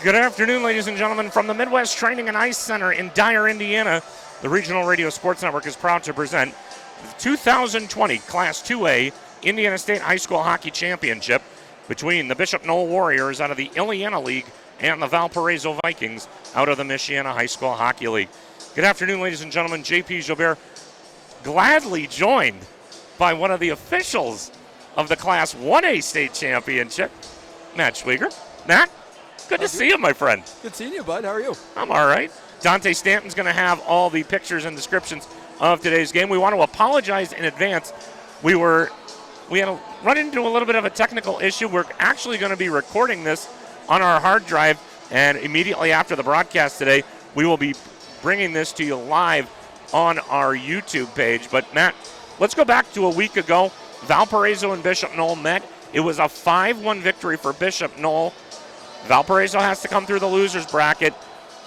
Good afternoon, ladies and gentlemen. From the Midwest Training and Ice Center in Dyer, Indiana, the Regional Radio Sports Network is proud to present the 2020 Class 2A Indiana State High School Hockey Championship between the Bishop Noll Warriors out of the Illiana League and the Valparaiso Vikings out of the Michiana High School Hockey League. Good afternoon, ladies and gentlemen. J.P. Joubert, gladly joined by one of the officials of the Class 1A State Championship, Matt Schwieger. Matt? Good to see you, my friend. Good seeing you, bud. How are you? I'm all right. Dante Stanton's going to have all the pictures and descriptions of today's game. We want to apologize in advance. We had to run into a little bit of a technical issue. We're actually going to be recording this on our hard drive, and immediately after the broadcast today, we will be bringing this to you live on our YouTube page. But, Matt, let's go back to a week ago. Valparaiso and Bishop Noll met. It was a 5-1 victory for Bishop Noll. Valparaiso has to come through the loser's bracket.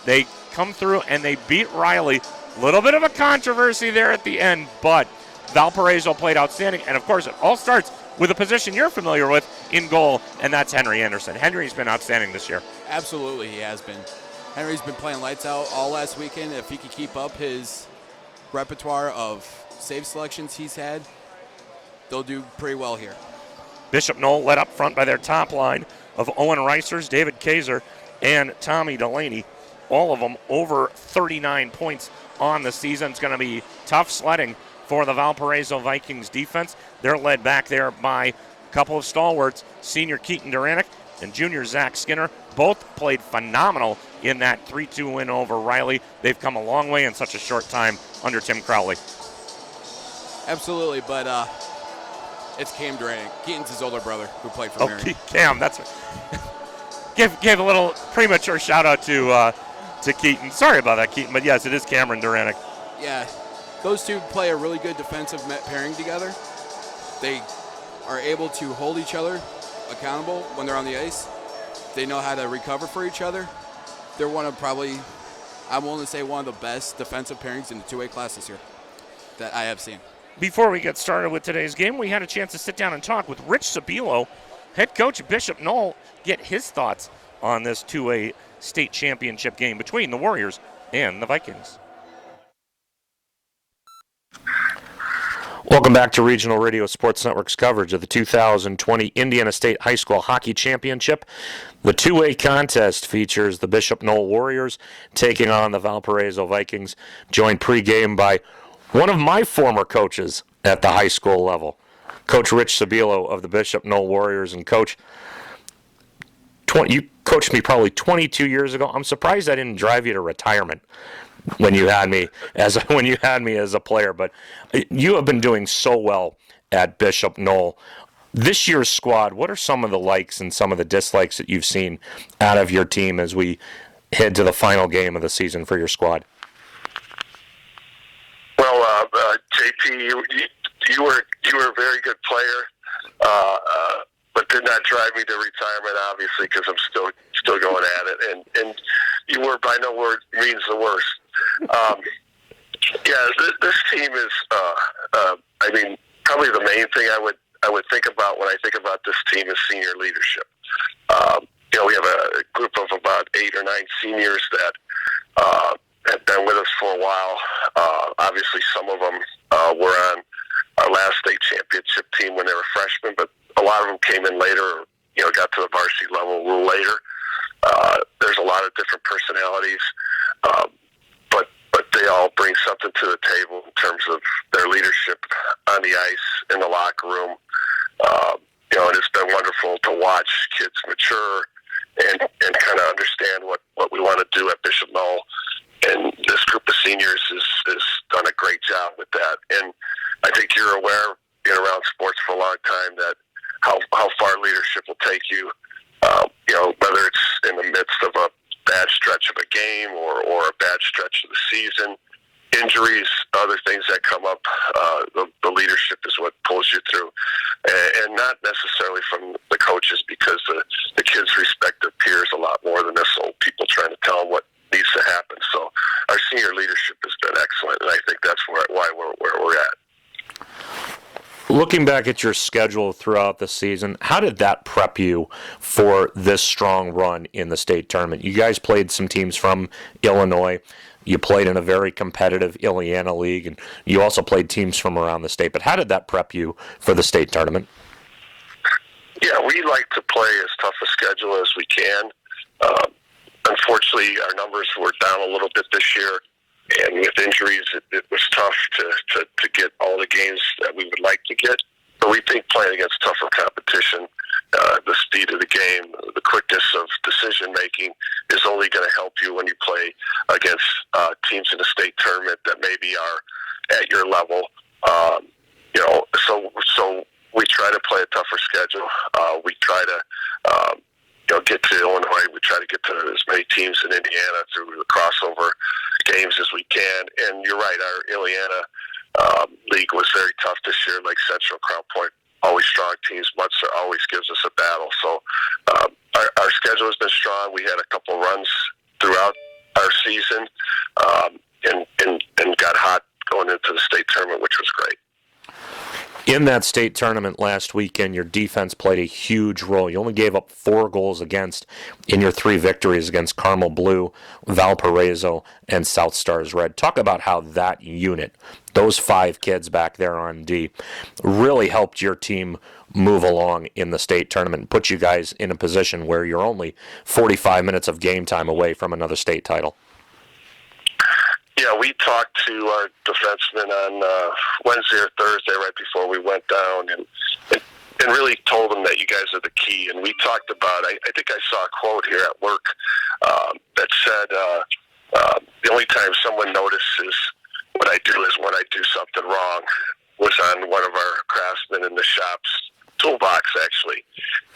They come through and they beat Riley. Little bit of a controversy there at the end, but Valparaiso played outstanding. And, of course, it all starts with a position you're familiar with in goal, and that's Henry Anderson. Henry's been outstanding this year. Absolutely, he has been. Henry's been playing lights out all last weekend. If he could keep up his repertoire of save selections he's had, they'll do pretty well here. Bishop Noll led up front by their top line of Owen Reisers, David Kaiser, and Tommy Delaney. All of them over 39 points on the season. It's going to be tough sledding for the Valparaiso Vikings defense. They're led back there by a couple of stalwarts, senior Keaton Duranick and junior Zach Skinner. Both played phenomenal in that 3-2 win over Riley. They've come a long way in such a short time under Tim Crowley. Absolutely, but it's Cam Duranick. Keaton's his older brother who played for Marion. Cam, that's right. Give a little premature shout out to Keaton. Sorry about that, Keaton, but yes, it is Cameron Duranick. Yeah, those two play a really good defensive pairing together. They are able to hold each other accountable when they're on the ice. They know how to recover for each other. They're one of probably, I'm willing to say, one of the best defensive pairings in the 2A class this year that I have seen. Before we get started with today's game, we had a chance to sit down and talk with Rich Sabilo, head coach of Bishop Noll, get his thoughts on this 2A state championship game between the Warriors and the Vikings. Welcome back to Regional Radio Sports Network's coverage of the 2020 Indiana State High School Hockey Championship. The 2A contest features the Bishop Noll Warriors taking on the Valparaiso Vikings, joined pregame by one of my former coaches at the high school level, Coach Rich Sabilo of the Bishop Noll Warriors. And Coach, you coached me probably 22 years ago. I'm surprised I didn't drive you to retirement when you had me as a player. But you have been doing so well at Bishop Noll. This year's squad, what are some of the likes and some of the dislikes that you've seen out of your team as we head to the final game of the season for your squad? Well, JP, you were a very good player, but did not drive me to retirement, obviously, because I'm still going at it. And you were by no means the worst. This team is. Probably the main thing I would think about when I think about this team is senior leadership. We have a group of about 8 or 9 seniors that have been with us for a while. Obviously, some of them were on our last state championship team when they were freshmen, but a lot of them came in later, got to the varsity level a little later. There's a lot of different personalities, but they all bring something to the table in terms of their leadership on the ice, in the locker room. And it's been wonderful to watch kids mature and kind of understand what we want to do at Bishop Noll. And this group of seniors has done a great job with that. And I think you're aware, being around sports for a long time, that how far leadership will take you, whether it's in the midst of a bad stretch of a game or a bad stretch of the season, injuries, other things that come up. The leadership is what pulls you through. And not necessarily from the coaches, because the kids respect their peers a lot more than us old people trying to tell them what needs to happen. So our senior leadership has been excellent, and I think that's where we're at. Looking back at your schedule throughout the season, how did that prep you for this strong run in the state tournament? You guys played some teams from Illinois. You played in a very competitive Illiana league, and you also played teams from around the state. But how did that prep you for the state tournament? Yeah, we like to play as tough a schedule as we can. Unfortunately, our numbers were down a little bit this year, and with injuries, it was tough to get all the games that we would like to get. But we think playing against tougher competition, the speed of the game, the quickness of decision-making is only going to help you when you play against teams in the state tournament that maybe are at your level. So we try to play a tougher schedule. We try to get to Illinois. We try to get to as many teams in Indiana through the crossover games as we can. And you're right, our Illiana league was very tough this year, like Central, Crown Point, always strong teams. Munster always gives us a battle. So our schedule has been strong. We had a couple runs throughout our season and got hot going into the state tournament, which was great. In that state tournament last weekend, your defense played a huge role. You only gave up 4 goals against in your 3 victories against Carmel Blue, Valparaiso, and South Stars Red. Talk about how that unit, those 5 kids back there on D, really helped your team move along in the state tournament and put you guys in a position where you're only 45 minutes of game time away from another state title. Yeah, we talked to our defensemen on Wednesday or Thursday right before we went down and really told them that you guys are the key. And we talked about, I think I saw a quote here at work that said, the only time someone notices what I do is when I do something wrong, was on one of our craftsmen in the shop's toolbox, actually.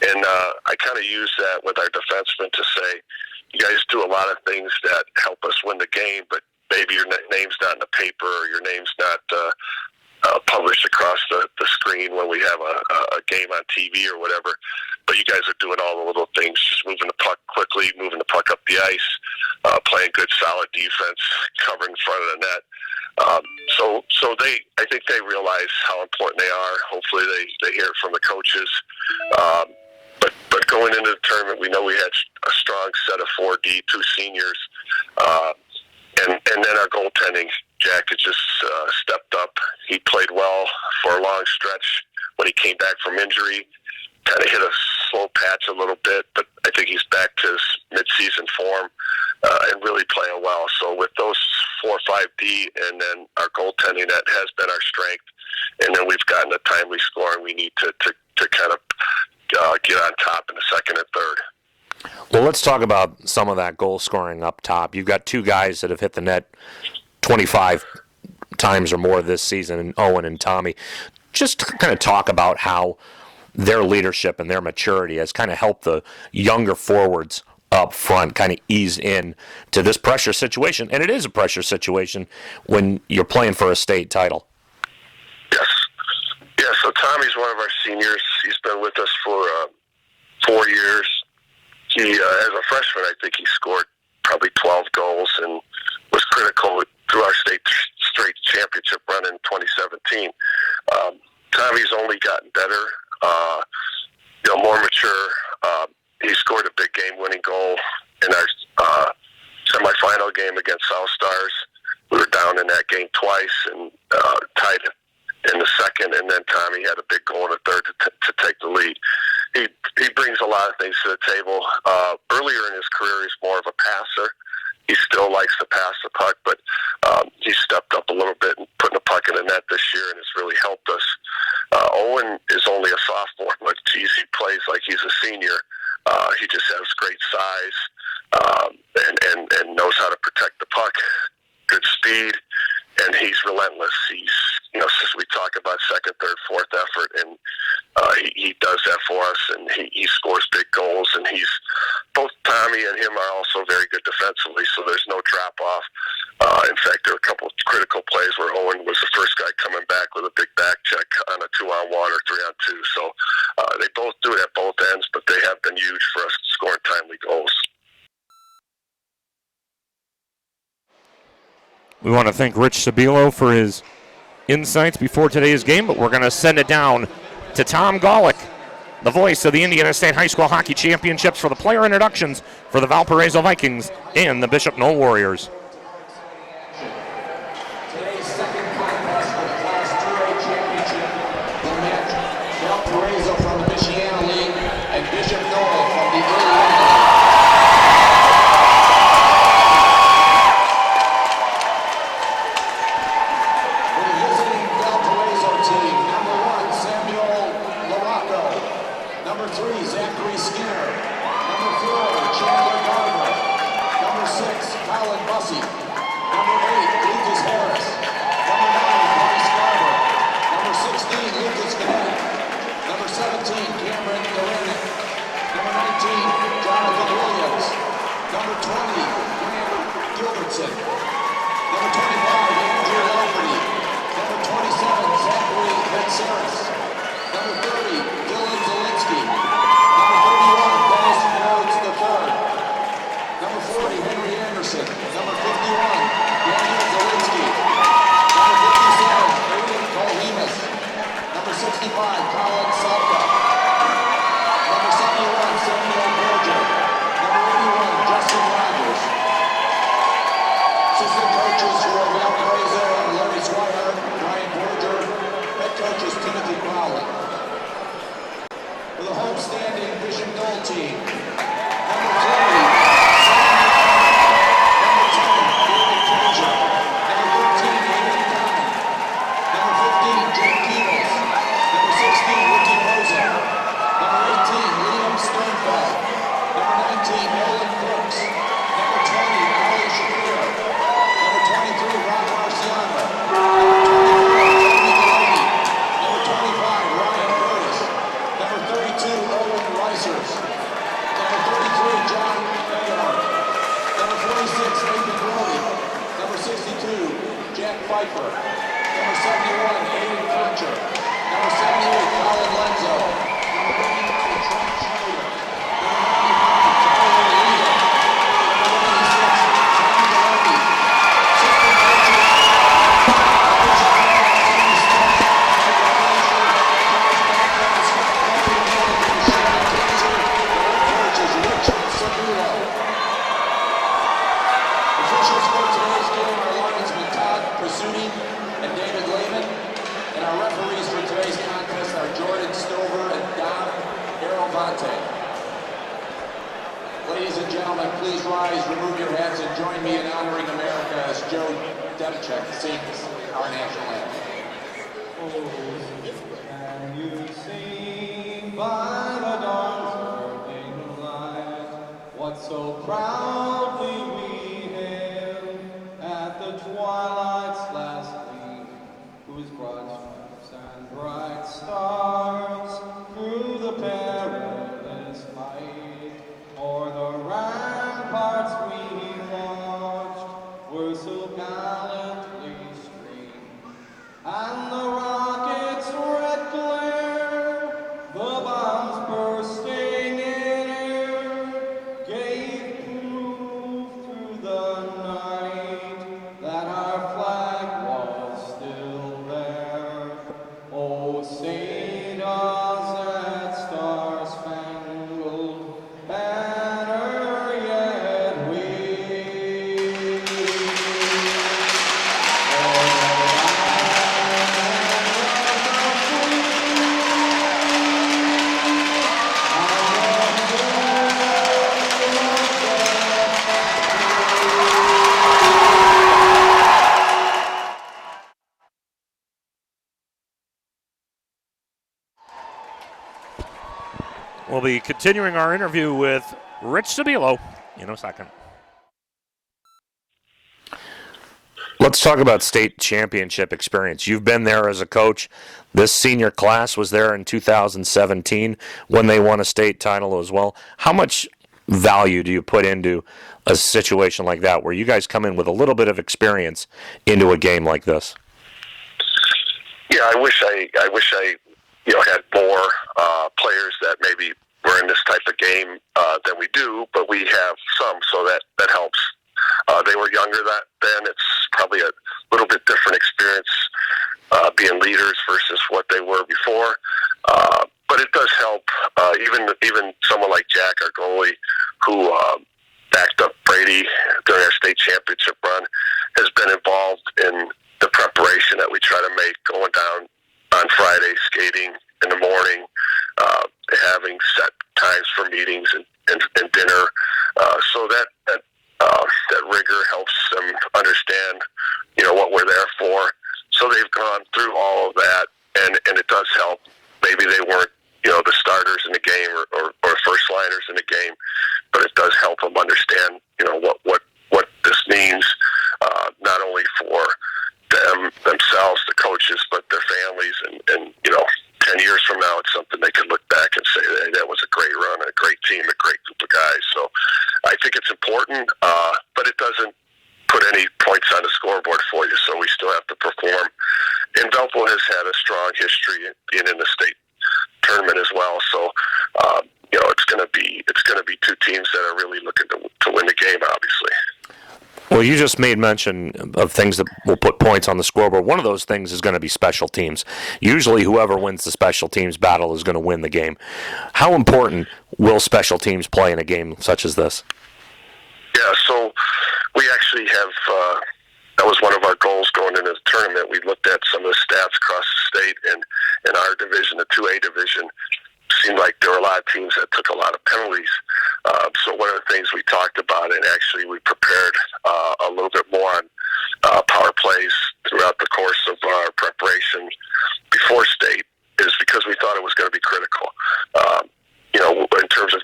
And I kind of use that with our defensemen to say, you guys do a lot of things that help us win the game, but maybe your name's not in the paper or your name's not published across the screen when we have a game on TV or whatever. But you guys are doing all the little things, just moving the puck quickly, moving the puck up the ice, playing good, solid defense, covering in front of the net. I think they realize how important they are. Hopefully they hear it from the coaches. But going into the tournament, we know we had a strong set of 4D, 2 seniors. And then our goaltending, Jack has just stepped up. He played well for a long stretch when he came back from injury. Kind of hit a slow patch a little bit, but I think he's back to his mid-season form and really playing well. So with those 4-5D and then our goaltending, that has been our strength. And then we've gotten the timely scoring we need to kind of get on top in the second and third. Well, let's talk about some of that goal scoring up top. You've got 2 guys that have hit the net 25 times or more this season, in Owen and Tommy. Just kind of talk about how their leadership and their maturity has kind of helped the younger forwards up front kind of ease in to this pressure situation. And it is a pressure situation when you're playing for a state title. Yes. Yeah, so Tommy's one of our seniors. He's been with us for 4 years. He, as a freshman, I think he scored probably 12 goals and was critical through our state championship run in 2017. Tommy's only gotten better, more mature. He scored a big game-winning goal in our semifinal game against South Stars. We were down in that game twice and tied in the second, and then Tommy had a big goal in the third to take the lead. He brings a lot of things to the table. Earlier in his career, he's more of a passer. He still likes to pass the puck, but he stepped up a little bit and putting the puck in the net this year, and it's really helped us. Owen is only a sophomore, but geez, he plays like he's a senior. He just has great size and knows how to protect the puck, good speed, and he's relentless. He's, since we talk about second, third, fourth effort, and he does that for us, and he scores big goals, and both Tommy and him are also very good defensively, so there's no drop-off. In fact, there were a couple of critical plays where Owen was the first guy coming back with a big back check on a 2-on-1 or 3-on-2, so they both do it at both ends, but they have been huge for us scoring timely goals. We want to thank Rich Sabilo for his insights before today's game, but we're going to send it down to Tom Golick, the voice of the Indiana State High School Hockey Championships, for the player introductions for the Valparaiso Vikings and the Bishop Noll Warriors. Today's second contest for the Class 2A championship will match Valparaiso from the Michiana League and Bishop Noll from the Indiana League. For the visiting Valparaiso team, number 1, Samuel Laraco. Number 3, Zachary Skinner. Number 4, Chandler Garber. Number 6, Colin Bussey. Number 8, Lucas Harris. Number 9, Bryce Garber. Number 16, Lucas Gannett. Number 17, Cameron Duranick. Number 19, Jonathan Williams. Number 20, Graham Gilbertson. Number 25, Andrew Lafferty. Number 27, Zachary Venceris. Number 30, Dylan Zielinski. Number 31, Dennis Rhodes III. Number 40, Henry Anderson. Number 51, Daniel Zielinski. Number 57, Aiden Colhemus. Number 65, Colin Salka. Number 71, Samuel Berger. Number 81, Justin Rogers. Assistant coaches for Valparaiso are Larry Squire, Brian Berger. Head coach is Timothy Crowley. For the homestanding Bishop Noll team, number 30, number 10, David Frazier. Number 13, Aaron Common. Number 15, Jake Keebles. Number 16, Ricky Rosen. Number 18, Liam Sternfeld. Number 19, Nolan Brooks. Number 20, Ali Shapiro. Number 23, Rob Marciano. Number 24, Jamie Delaney. Number 25, Ryan Curtis. Number 32, Owen Reisers. Number 33, John Fairhorn. Number 46, Nathan Brody. Number 62, Jack Pfeiffer. Number 71, Aiden Fletcher. Number 78, Colin Lenzo. Number 89, Trent Schneider. Number 95, Tyler Lita. Number 96, Tom Delaney. Assistant coaches, Coach Amy Smith, Mike Frazier, Josh Backlund, Scott Kelly, and Shannon Kaiser. The head coach is Rich Sabulo. Officials for today's game are linesmen Todd Pursuti and David Lehman. And our referees for today's contest are Jordan Stover and Don Arovante. Ladies and gentlemen, please rise, remove your hats, and join me in honoring America as Joe Demchek sings our national anthem. Can you see by the dawn's early light what so proudly we hailed at the twilight's last gleam, whose broad stripes and bright stars through the perilous fight o'er the ramparts we watched were so gallantly streamed, and the rocket's red glare, the bombs bursting in air, gave proof through the night that our flag was still there. Oh, say does that star-spangled banner yet wave? We'll be continuing our interview with Rich Sabilo in a second. Let's talk about state championship experience. You've been there as a coach. This senior class was there in 2017 when they won a state title as well. How much value do you put into a situation like that where you guys come in with a little bit of experience into a game like this? Yeah, I wish I had more players that maybe were in this type of game than we do, but we have some, so that helps. They were younger then. It's probably a little bit different experience being leaders versus what they were before. But it does help. Even someone like Jack, our goalie, who backed up Brady during our state championship run, has been involved in the preparation that we try to make going down on Friday, skating in the morning, having set times for meetings and dinner. So that rigor helps them understand, what we're there for. So they've gone through all of that, and it does help. Maybe they weren't, the starters in the game or first liners in the game, but it does help them understand, what this means, not only for themselves, the coaches, but their families, and 10 years from now, it's something they can look back and say, hey, that was a great run, a great team, a great group of guys. So I think it's important, but it doesn't put any points on the scoreboard for you, so we still have to perform. And Valpo has had a strong history being in the state tournament as well, so it's going to be two teams that are really looking to win the game, obviously. Well, you just made mention of things that will put points on the scoreboard. One of those things is going to be special teams. Usually whoever wins the special teams battle is going to win the game. How important will special teams play in a game such as this? Yeah, so we actually have, that was one of our goals going into the tournament. We looked at some of the stats across the state, and in our division, the 2A division, seemed like there were a lot of teams that took a lot of penalties. So one of the things we talked about, and actually we prepared a little bit more on power plays throughout the course of our preparation before state, is because we thought it was going to be critical. In terms of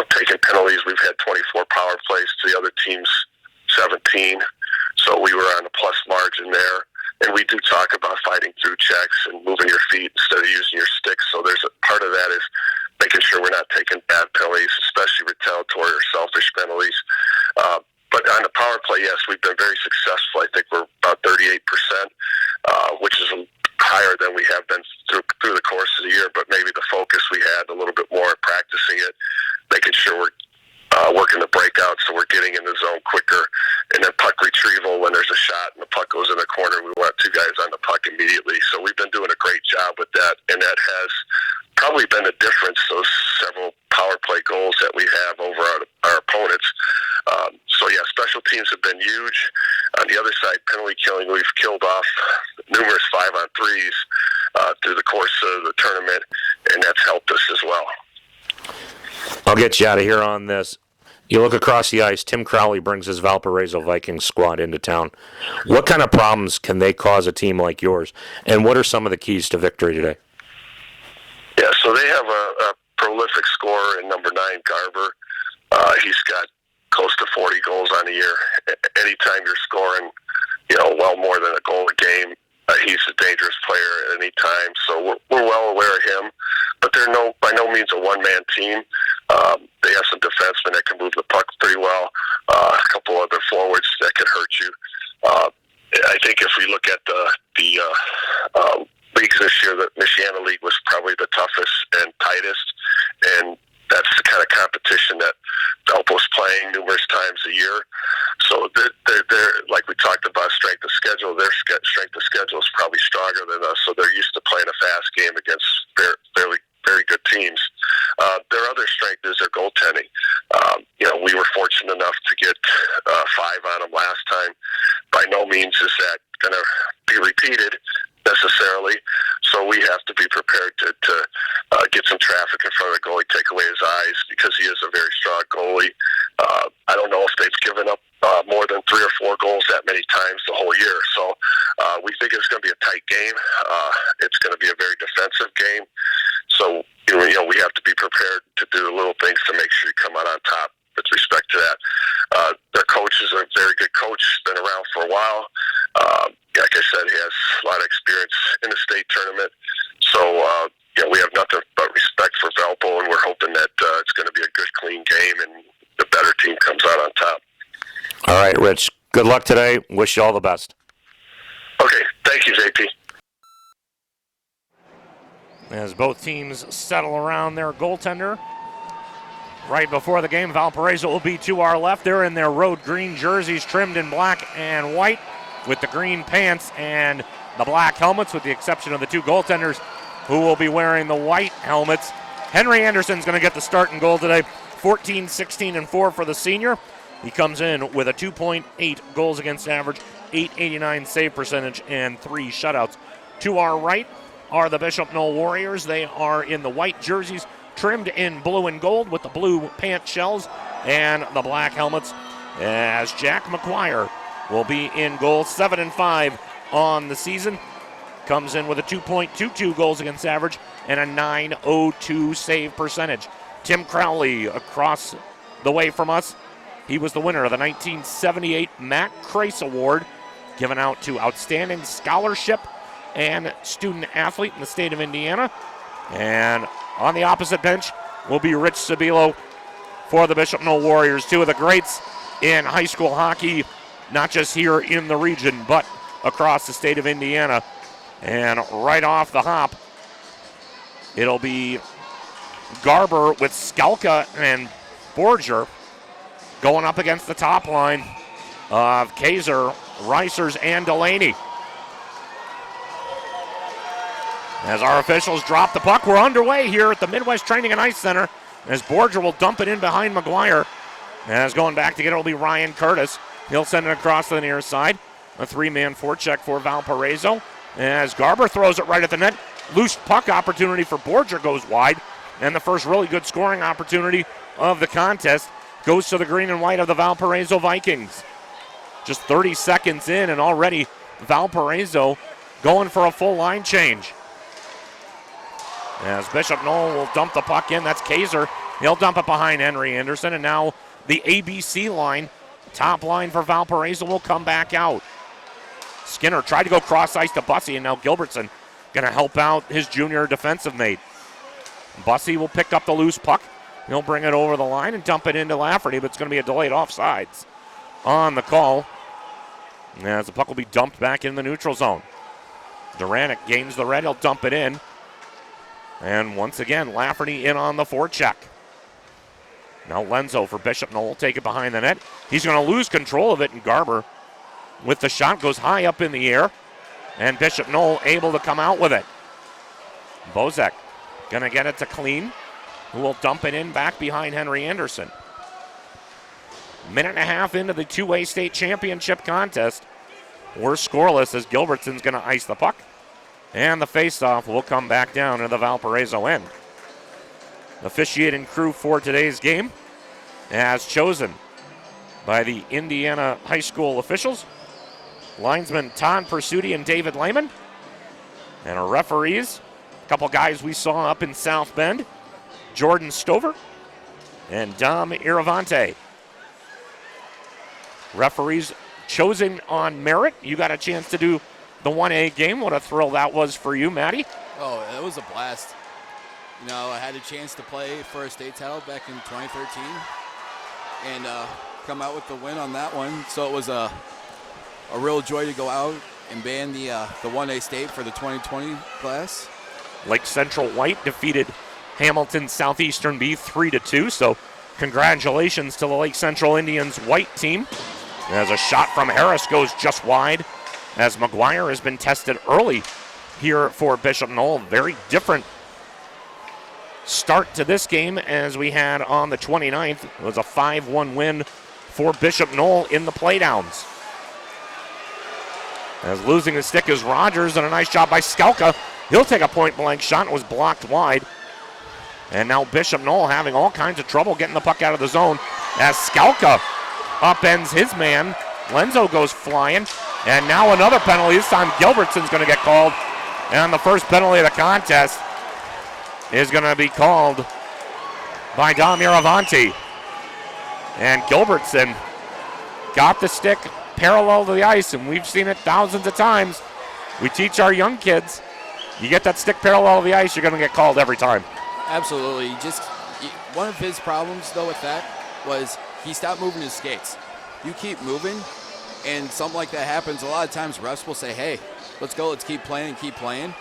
taking penalties, we've had 24 power plays to the other team's 17, so we were on a plus margin there. And we do talk about fighting through checks and moving your feet instead of using your sticks. So there's a part of that is making sure we're not taking bad penalties, especially retaliatory or selfish penalties. But on the power play, yes, we've been very successful. I think we're about 38%, which is higher than we have been through the course of the year. But maybe the focus we had a little bit more in practicing it, making sure we're working the breakout, so we're getting in the zone quicker. And then puck retrieval, when there's a shot and the puck goes in the corner, we want two guys on the puck immediately. So we've been doing a great job with that, and that has probably been the difference, those several power play goals that we have over our opponents. So yeah, special teams have been huge. On the other side, penalty killing, we've killed off numerous 5-on-3s through the course of the tournament, and that's helped us as well. I'll get you out of here on this. You look across the ice, Tim Crowley brings his Valparaiso Vikings squad into town. What kind of problems can they cause a team like yours, and what are some of the keys to victory today? Yeah, so they have a prolific scorer in number 9, Garber. He's got close to 40 goals on the year. Anytime you're scoring, well more than a goal a game, he's a dangerous player at any time. So we're well aware of him, but they're by no means a one-man team. They have some defensemen that can move the puck pretty well, a couple other forwards that can hurt you. I think if we look at the leagues this year, the Michiana League was probably the toughest and tightest, and that's the kind of competition that Valpo's playing numerous times a year. So they're like we talked about, strength of schedule. Their strength of schedule is probably stronger than us, so they're used to playing a fast game against very good teams. Their other strength is their goaltending. We were fortunate enough to get 5 on them last time. By no means is that going to be repeated necessarily, so we have to be prepared to get some traffic in front of the goalie, take away his eyes, because he is a very strong goalie. I don't know if they've given up more than 3 or 4 goals that many times the whole year, so we think it's going to be a tight game. It's going to be a very defensive game, so we have to be prepared to do little things to make sure you come out on top with respect to that. Their coach is a very good coach, been around for a while. Like I said, he has a lot of experience in the state tournament. So, we have nothing but respect for Valpo, and we're hoping that it's going to be a good, clean game, and the better team comes out on top. All right, Rich. Good luck today. Wish you all the best. Okay. Thank you, JP. As both teams settle around their goaltender. Right before the game, Valparaiso will be to our left. They're in their road green jerseys trimmed in black and white with the green pants, and the black helmets, with the exception of the two goaltenders who will be wearing the white helmets. Henry Anderson's going to get the start in goal today. 14, 16, and 4 for the senior. He comes in with a 2.8 goals against average, 889 save percentage, and 3 shutouts. To our right are the Bishop Noll Warriors. They are in the white jerseys, trimmed in blue and gold with the blue pant shells and the black helmets, as Jack McGuire will be in goal. 7-5 on the season. Comes in with a 2.22 goals against average and a 902 save percentage. Tim Crowley across the way from us. He was the winner of the 1978 Matt Kreis Award, given out to Outstanding Scholarship and Student Athlete in the state of Indiana. And on the opposite bench will be Rich Sabilo for the Bishop Noll Warriors, two of the greats in high school hockey, not just here in the region, but across the state of Indiana. And right off the hop, it'll be Garber with Skalka and Borger going up against the top line of Kaiser, Reisers, and Delaney. As our officials drop the puck, we're underway here at the Midwest Training and Ice Center, as Borger will dump it in behind McGuire. As going back to get it will be Ryan Curtis. He'll send it across to the near side. A 3-man forecheck for Valparaiso. As Garber throws it right at the net. Loose puck opportunity for Borger goes wide. And the first really good scoring opportunity of the contest goes to the green and white of the Valparaiso Vikings. Just 30 seconds in, and already Valparaiso going for a full line change. As Bishop Noll will dump the puck in. That's Kaiser. He'll dump it behind Henry Anderson. And now the ABC line, top line for Valparaiso, will come back out. Skinner tried to go cross ice to Bussey, and now Gilbertson going to help out his junior defensive mate. Bussey will pick up the loose puck. He'll bring it over the line and dump it into Lafferty, but it's going to be a delayed offsides on the call, as the puck will be dumped back in the neutral zone. Duranic gains the red. He'll dump it in. And once again, Lafferty in on the forecheck. Now Lenzo for Bishop Noll will take it behind the net. He's going to lose control of it, and Garber with the shot goes high up in the air. And Bishop Noll able to come out with it. Bozek going to get it to Clean, who will dump it in back behind Henry Anderson. Minute and a half into the two-way state championship contest. We're scoreless as Gilbertson's going to ice the puck. And the faceoff will come back down to the Valparaiso end. Officiating crew for today's game, as chosen by the Indiana high school officials, linesmen Todd Pursuti and David Lehman. And our referees, a couple guys we saw up in South Bend, Jordan Stover and Dom Iravante. Referees chosen on merit. You got a chance to do the 1A game. What a thrill that was for you, Matty. Oh, it was a blast. You know, I had a chance to play for a state title back in 2013 and come out with the win on that one. So it was a real joy to go out and ban the 1A state for the 2020 class. Lake Central White defeated Hamilton Southeastern B 3-2. So congratulations to the Lake Central Indians White team. As a shot from Harris goes just wide, as McGuire has been tested early here for Bishop Noll. Very different start to this game as we had on the 29th. It was a 5-1 win for Bishop Noll in the playdowns. As losing the stick is Rogers, and a nice job by Skalka. He'll take a point-blank shot. It was blocked wide. And now Bishop Noll having all kinds of trouble getting the puck out of the zone as Skalka upends his man. Lenzo goes flying. And now another penalty. This time Gilbertson's going to get called. And the first penalty of the contest is going to be called by Dom Iravante. And Gilbertson got the stick parallel to the ice, and we've seen it thousands of times. We teach our young kids, you get that stick parallel to the ice, you're going to get called every time. Absolutely. One of his problems, though, with that was he stopped moving his skates. You keep moving, and something like that happens. A lot of times refs will say, hey, let's go, let's keep playing and keep playing.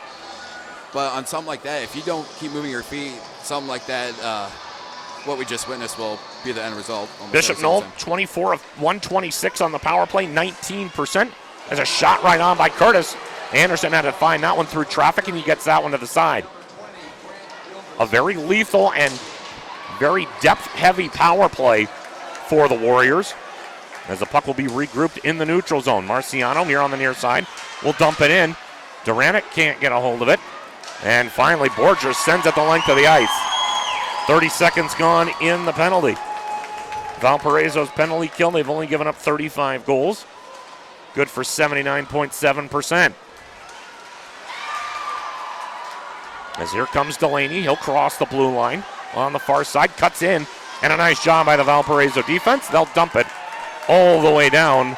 But on something like that, if you don't keep moving your feet, something like that, what we just witnessed will be the end result. Bishop Noll, 24 of 126 on the power play, 19%. There's a shot right on by Curtis. Anderson had to find that one through traffic, and he gets that one to the side. A very lethal and very depth-heavy power play for the Warriors, as the puck will be regrouped in the neutral zone. Marciano here on the near side will dump it in. Duranic can't get a hold of it. And finally, Borger sends it the length of the ice. 30 seconds gone in the penalty. Valparaiso's penalty kill, they've only given up 35 goals. Good for 79.7%. As here comes Delaney, he'll cross the blue line on the far side, cuts in, and a nice job by the Valparaiso defense. They'll dump it all the way down,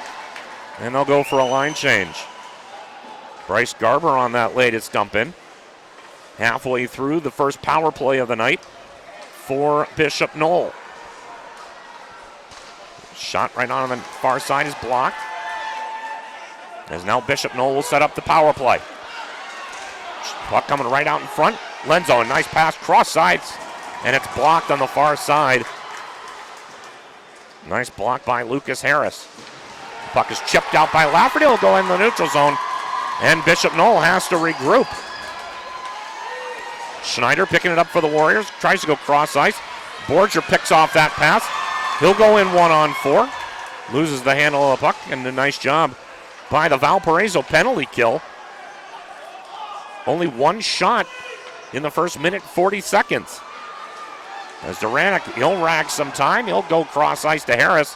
and they'll go for a line change. Bryce Garber on that latest dump in. Halfway through the first power play of the night for Bishop Noll. Shot right on the far side is blocked. As now Bishop Noll will set up the power play. Puck coming right out in front. Lenzo, a nice pass cross sides, and it's blocked on the far side. Nice block by Lucas Harris. Puck is chipped out by Lafferty. Will go in the neutral zone, and Bishop Noll has to regroup. Schneider picking it up for the Warriors. Tries to go cross ice. Borger picks off that pass. He'll go in 1-on-4. Loses the handle of the puck, and a nice job by the Valparaiso penalty kill. Only one shot in the first minute, 40 seconds. As Duranic, he'll rag some time. He'll go cross ice to Harris.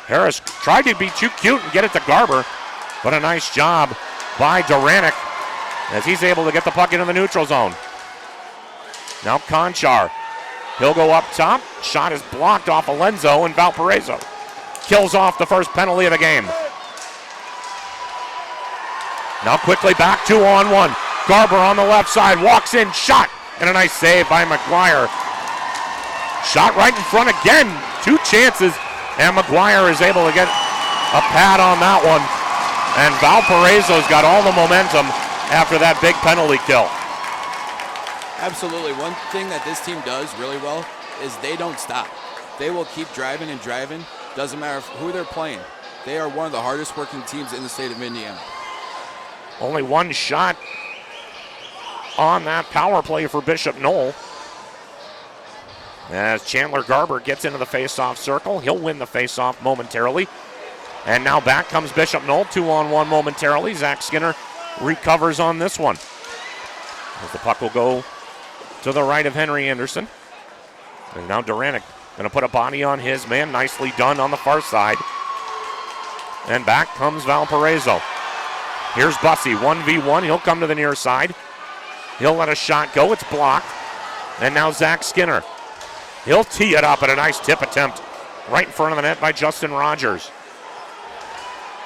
Harris tried to be too cute and get it to Garber, but a nice job by Duranic as he's able to get the puck into the neutral zone. Now Conchar. He'll go up top. Shot is blocked off Alenzo, and Valparaiso kills off the first penalty of the game. Now quickly back 2-on-1. Garber on the left side, walks in, shot, and a nice save by McGuire. Shot right in front again, 2 chances, and McGuire is able to get a pad on that one. And Valparaiso's got all the momentum after that big penalty kill. Absolutely. One thing that this team does really well is they don't stop. They will keep driving and driving. Doesn't matter who they're playing. They are one of the hardest working teams in the state of Indiana. Only one shot on that power play for Bishop Noll. As Chandler Garber gets into the face-off circle, he'll win the face-off momentarily. And now back comes Bishop Noll, 2-on-1 momentarily. Zach Skinner recovers on this one. As the puck will go to the right of Henry Anderson. And now Duranic going to put a body on his man. Nicely done on the far side. And back comes Valparaiso. Here's Bussey, 1v1. He'll come to the near side. He'll let a shot go. It's blocked. And now Zach Skinner. He'll tee it up at a nice tip attempt right in front of the net by Justin Rogers.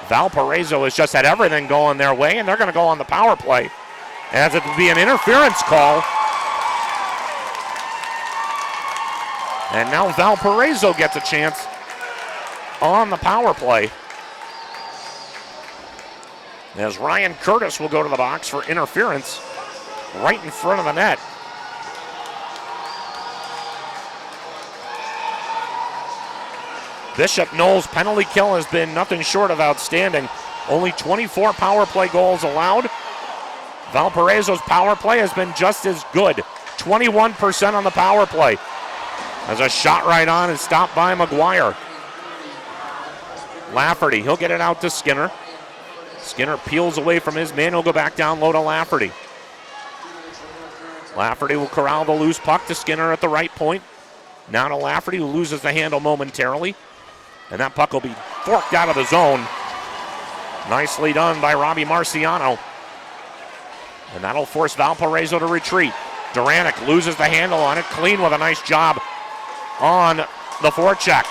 Valparaiso has just had everything going their way, and they're going to go on the power play, as it will be an interference call. And now Valparaiso gets a chance on the power play, as Ryan Curtis will go to the box for interference right in front of the net. Bishop Noll's penalty kill has been nothing short of outstanding. Only 24 power play goals allowed. Valparaiso's power play has been just as good. 21% on the power play. As a shot right on is stopped by McGuire. Lafferty, he'll get it out to Skinner. Skinner peels away from his man. He'll go back down low to Lafferty. Lafferty will corral the loose puck to Skinner at the right point. Now to Lafferty, who loses the handle momentarily. And that puck will be forked out of the zone. Nicely done by Robbie Marciano. And that'll force Valparaiso to retreat. Duranic loses the handle on it. Clean with a nice job on the forecheck.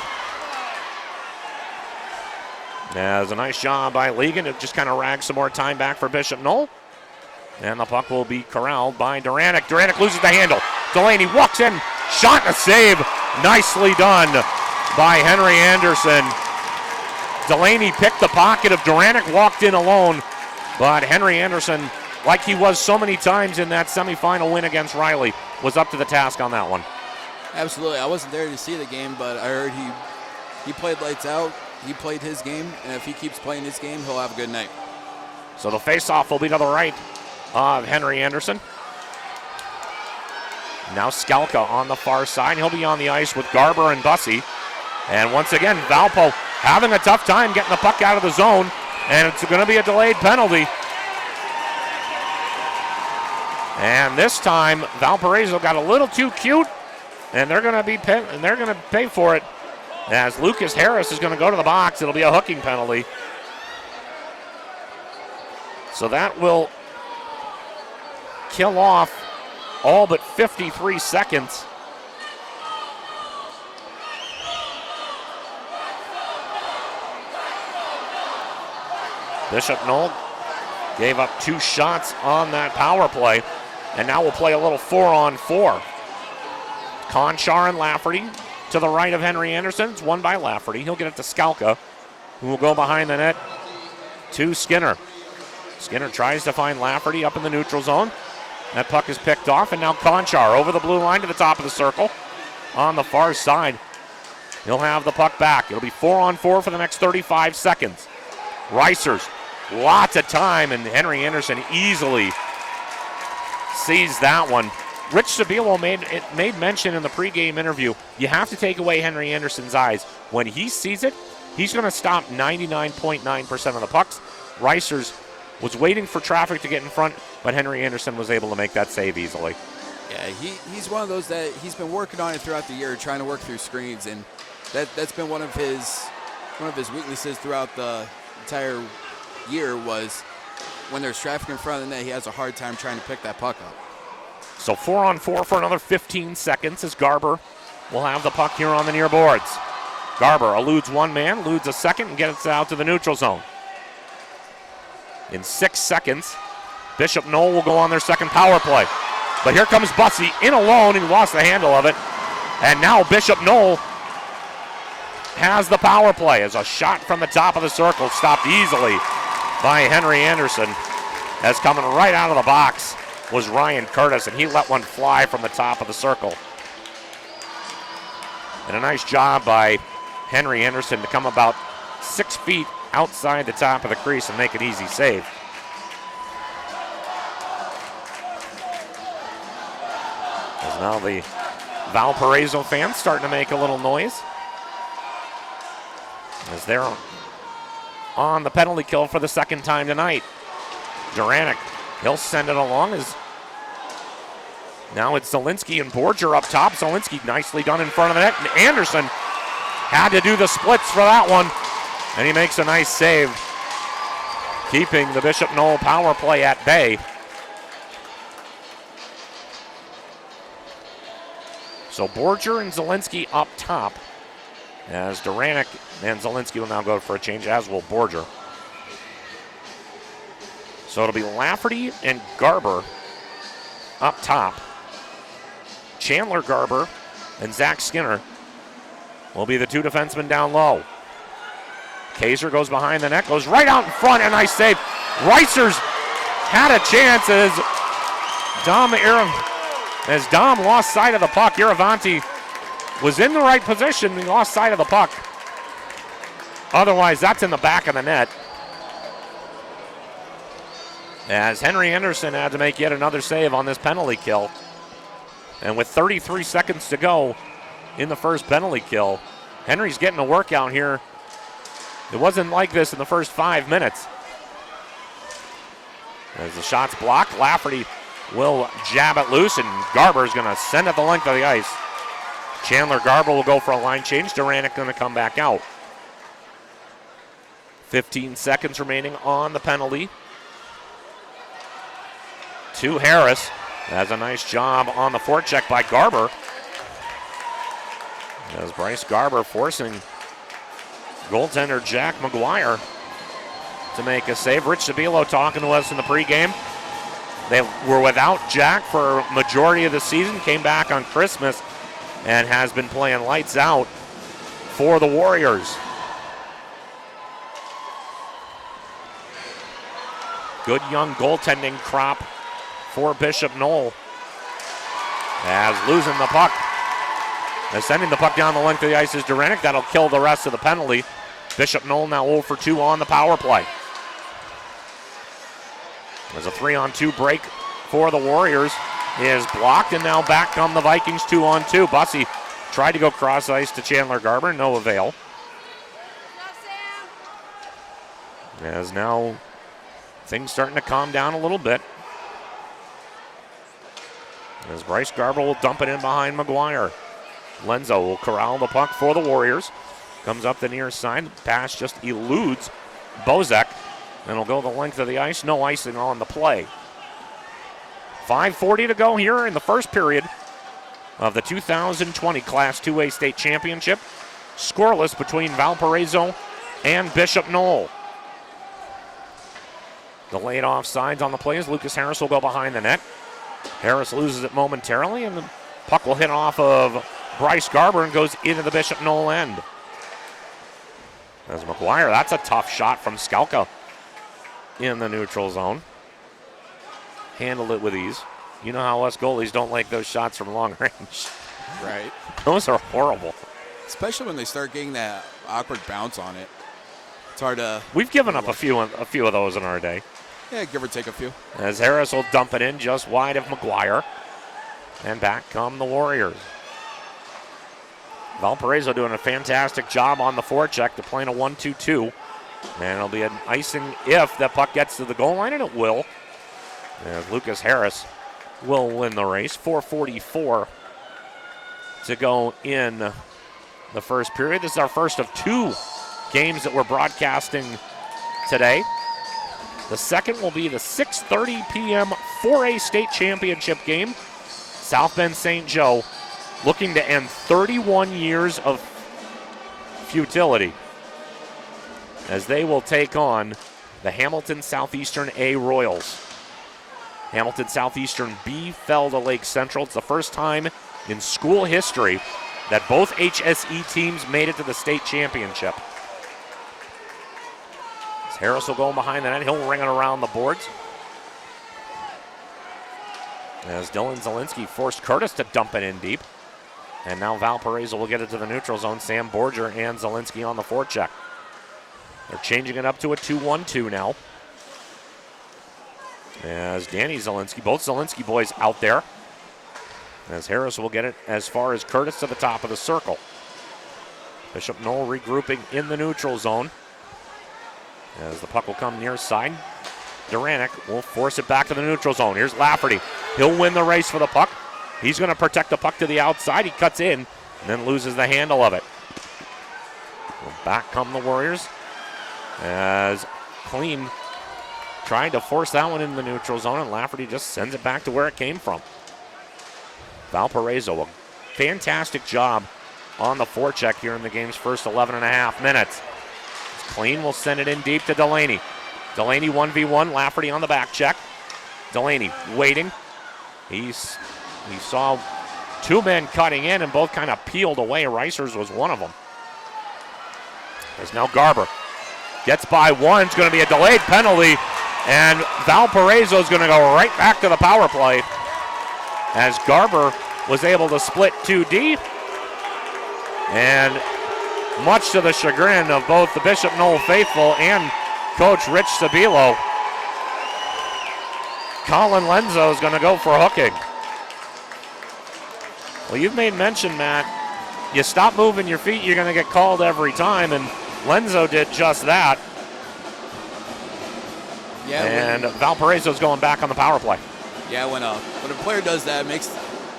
There's a nice job by Ligon. It just kind of rags some more time back for Bishop Noll. And the puck will be corralled by Duranic. Duranic loses the handle. Delaney walks in. Shot and a save. Nicely done by Henry Anderson. Delaney picked the pocket of Duranic, walked in alone. But Henry Anderson, like he was so many times in that semifinal win against Riley, was up to the task on that one. Absolutely. I wasn't there to see the game, but I heard he played lights out. He played his game, and if he keeps playing his game, he'll have a good night. So the face-off will be to the right of Henry Anderson. Now Skalka on the far side. He'll be on the ice with Garber and Bussey. And once again, Valpo having a tough time getting the puck out of the zone. And it's going to be a delayed penalty. And this time, Valparaiso got a little too cute, and they're going to pay for it. As Lucas Harris is going to go to the box, it'll be a hooking penalty. So that will kill off all but 53 seconds. Bishop Noll gave up 2 shots on that power play, and now we'll play a little 4-on-4. Conchar and Lafferty to the right of Henry Anderson. It's won by Lafferty. He'll get it to Skalka, who will go behind the net to Skinner. Skinner tries to find Lafferty up in the neutral zone. That puck is picked off, and now Conchar over the blue line to the top of the circle on the far side. He'll have the puck back. It'll be 4-on-4 for the next 35 seconds. Reisers, lots of time, and Henry Anderson easily sees that one. Rich Sabilo made mention in the pregame interview, you have to take away Henry Anderson's eyes. When he sees it, he's going to stop 99.9% of the pucks. Reisers was waiting for traffic to get in front, but Henry Anderson was able to make that save easily. Yeah, he's one of those that he's been working on it throughout the year, trying to work through screens, and that's been one of his weaknesses throughout the entire year. Was when there's traffic in front of the net, he has a hard time trying to pick that puck up. So 4-on-4 for another 15 seconds as Garber will have the puck here on the near boards. Garber eludes one man, eludes a second, and gets it out to the neutral zone. In 6 seconds, Bishop Noll will go on their second power play. But here comes Bussey in alone. He lost the handle of it. And now Bishop Noll has the power play as a shot from the top of the circle stopped easily by Henry Anderson. As coming right out of the box was Ryan Curtis, and he let one fly from the top of the circle. And a nice job by Henry Anderson to come about 6 feet outside the top of the crease and make an easy save. As now the Valparaiso fans starting to make a little noise as they're on the penalty kill for the second time tonight. Duranic, he'll send it along as now it's Zielinski and Borger up top. Zielinski nicely done in front of the net, and Anderson had to do the splits for that one, and he makes a nice save, keeping the Bishop Noll power play at bay. So Borger and Zielinski up top, as Duranic and Zielinski will now go for a change, as will Borger. So it'll be Lafferty and Garber up top. Chandler Garber and Zach Skinner will be the 2 defensemen down low. Kaiser goes behind the net, goes right out in front, and nice save. Reisers had a chance as Dom lost sight of the puck. Iravanti was in the right position, he lost sight of the puck. Otherwise, that's in the back of the net. As Henry Anderson had to make yet another save on this penalty kill. And with 33 seconds to go in the first penalty kill, Henry's getting a workout here. It wasn't like this in the first 5 minutes. As the shot's blocked, Lafferty will jab it loose, and Garber's going to send it the length of the ice. Chandler Garber will go for a line change. Duranic going to come back out. 15 seconds remaining on the penalty. To Harris. That's a nice job on the forecheck by Garber. As Bryce Garber forcing goaltender Jack McGuire to make a save. Rich Sabilo talking to us in the pregame. They were without Jack for a majority of the season, came back on Christmas, and has been playing lights out for the Warriors. Good young goaltending crop for Bishop Noll. As losing the puck. As sending the puck down the length of the ice is Duranic. That'll kill the rest of the penalty. Bishop Noll now 0 for 2 on the power play. There's a 3-on-2 break for the Warriors is blocked, and now back come the Vikings 2-on-2. Bussey tried to go cross ice to Chandler Garber, no avail. As now things starting to calm down a little bit. As Bryce Garber will dump it in behind McGuire. Lenzo will corral the puck for the Warriors. Comes up the near side. Pass just eludes Bozek. And will go the length of the ice. No icing on the play. 5:40 to go here in the first period of the 2020 Class 2A State Championship. Scoreless between Valparaiso and Bishop Noll. Delayed offsides on the plays. Lucas Harris will go behind the net. Harris loses it momentarily, and the puck will hit off of Bryce Garber and goes into the Bishop Noll end. As McGuire, that's a tough shot from Skalka in the neutral zone. Handled it with ease. You know how us goalies don't like those shots from long range. Right. Those are horrible. Especially when they start getting that awkward bounce on it. It's hard to... We've given up a few of those in our day. Yeah, give or take a few. As Harris will dump it in just wide of McGuire. And back come the Warriors. Valparaiso doing a fantastic job on the forecheck. They're playing a 1-2-2. And it'll be an icing if the puck gets to the goal line, and it will. And Lucas Harris will win the race. 4:44 to go in the first period. This is our first of two games that we're broadcasting today. The second will be the 6:30 p.m. 4A State Championship game. South Bend St. Joe looking to end 31 years of futility as they will take on the Hamilton Southeastern A Royals. Hamilton Southeastern B fell to Lake Central. It's the first time in school history that both HSE teams made it to the state championship. As Harris will go behind the net. He'll ring it around the boards. As Dylan Zielinski forced Curtis to dump it in deep. And now Valparaiso will get it to the neutral zone. Sam Borger and Zielinski on the forecheck. They're changing it up to a 2-1-2 now. As Danny Zielinski, both Zielinski boys out there. As Harris will get it as far as Curtis to the top of the circle. Bishop Noll regrouping in the neutral zone. As the puck will come near side. Duranic will force it back to the neutral zone. Here's Lafferty. He'll win the race for the puck. He's going to protect the puck to the outside. He cuts in and then loses the handle of it. Well, back come the Warriors. As Clean trying to force that one in the neutral zone, and Lafferty just sends it back to where it came from. Valparaiso, a fantastic job on the forecheck here in the game's first 11 and a half minutes. Clean will send it in deep to Delaney. Delaney 1v1, Lafferty on the back check. Delaney waiting. He saw two men cutting in and both kind of peeled away. Reisers was one of them. There's now Garber. Gets by one. It's going to be a delayed penalty. And Valparaiso is going to go right back to the power play as Garber was able to split 2D. And much to the chagrin of both the Bishop Noll faithful and Coach Rich Sabilo, Colin Lenzo is going to go for hooking. Well, you've made mention, Matt, you stop moving your feet, you're going to get called every time, and Lenzo did just that. Yeah, and Valparaiso's going back on the power play. Yeah, when a player does that, it makes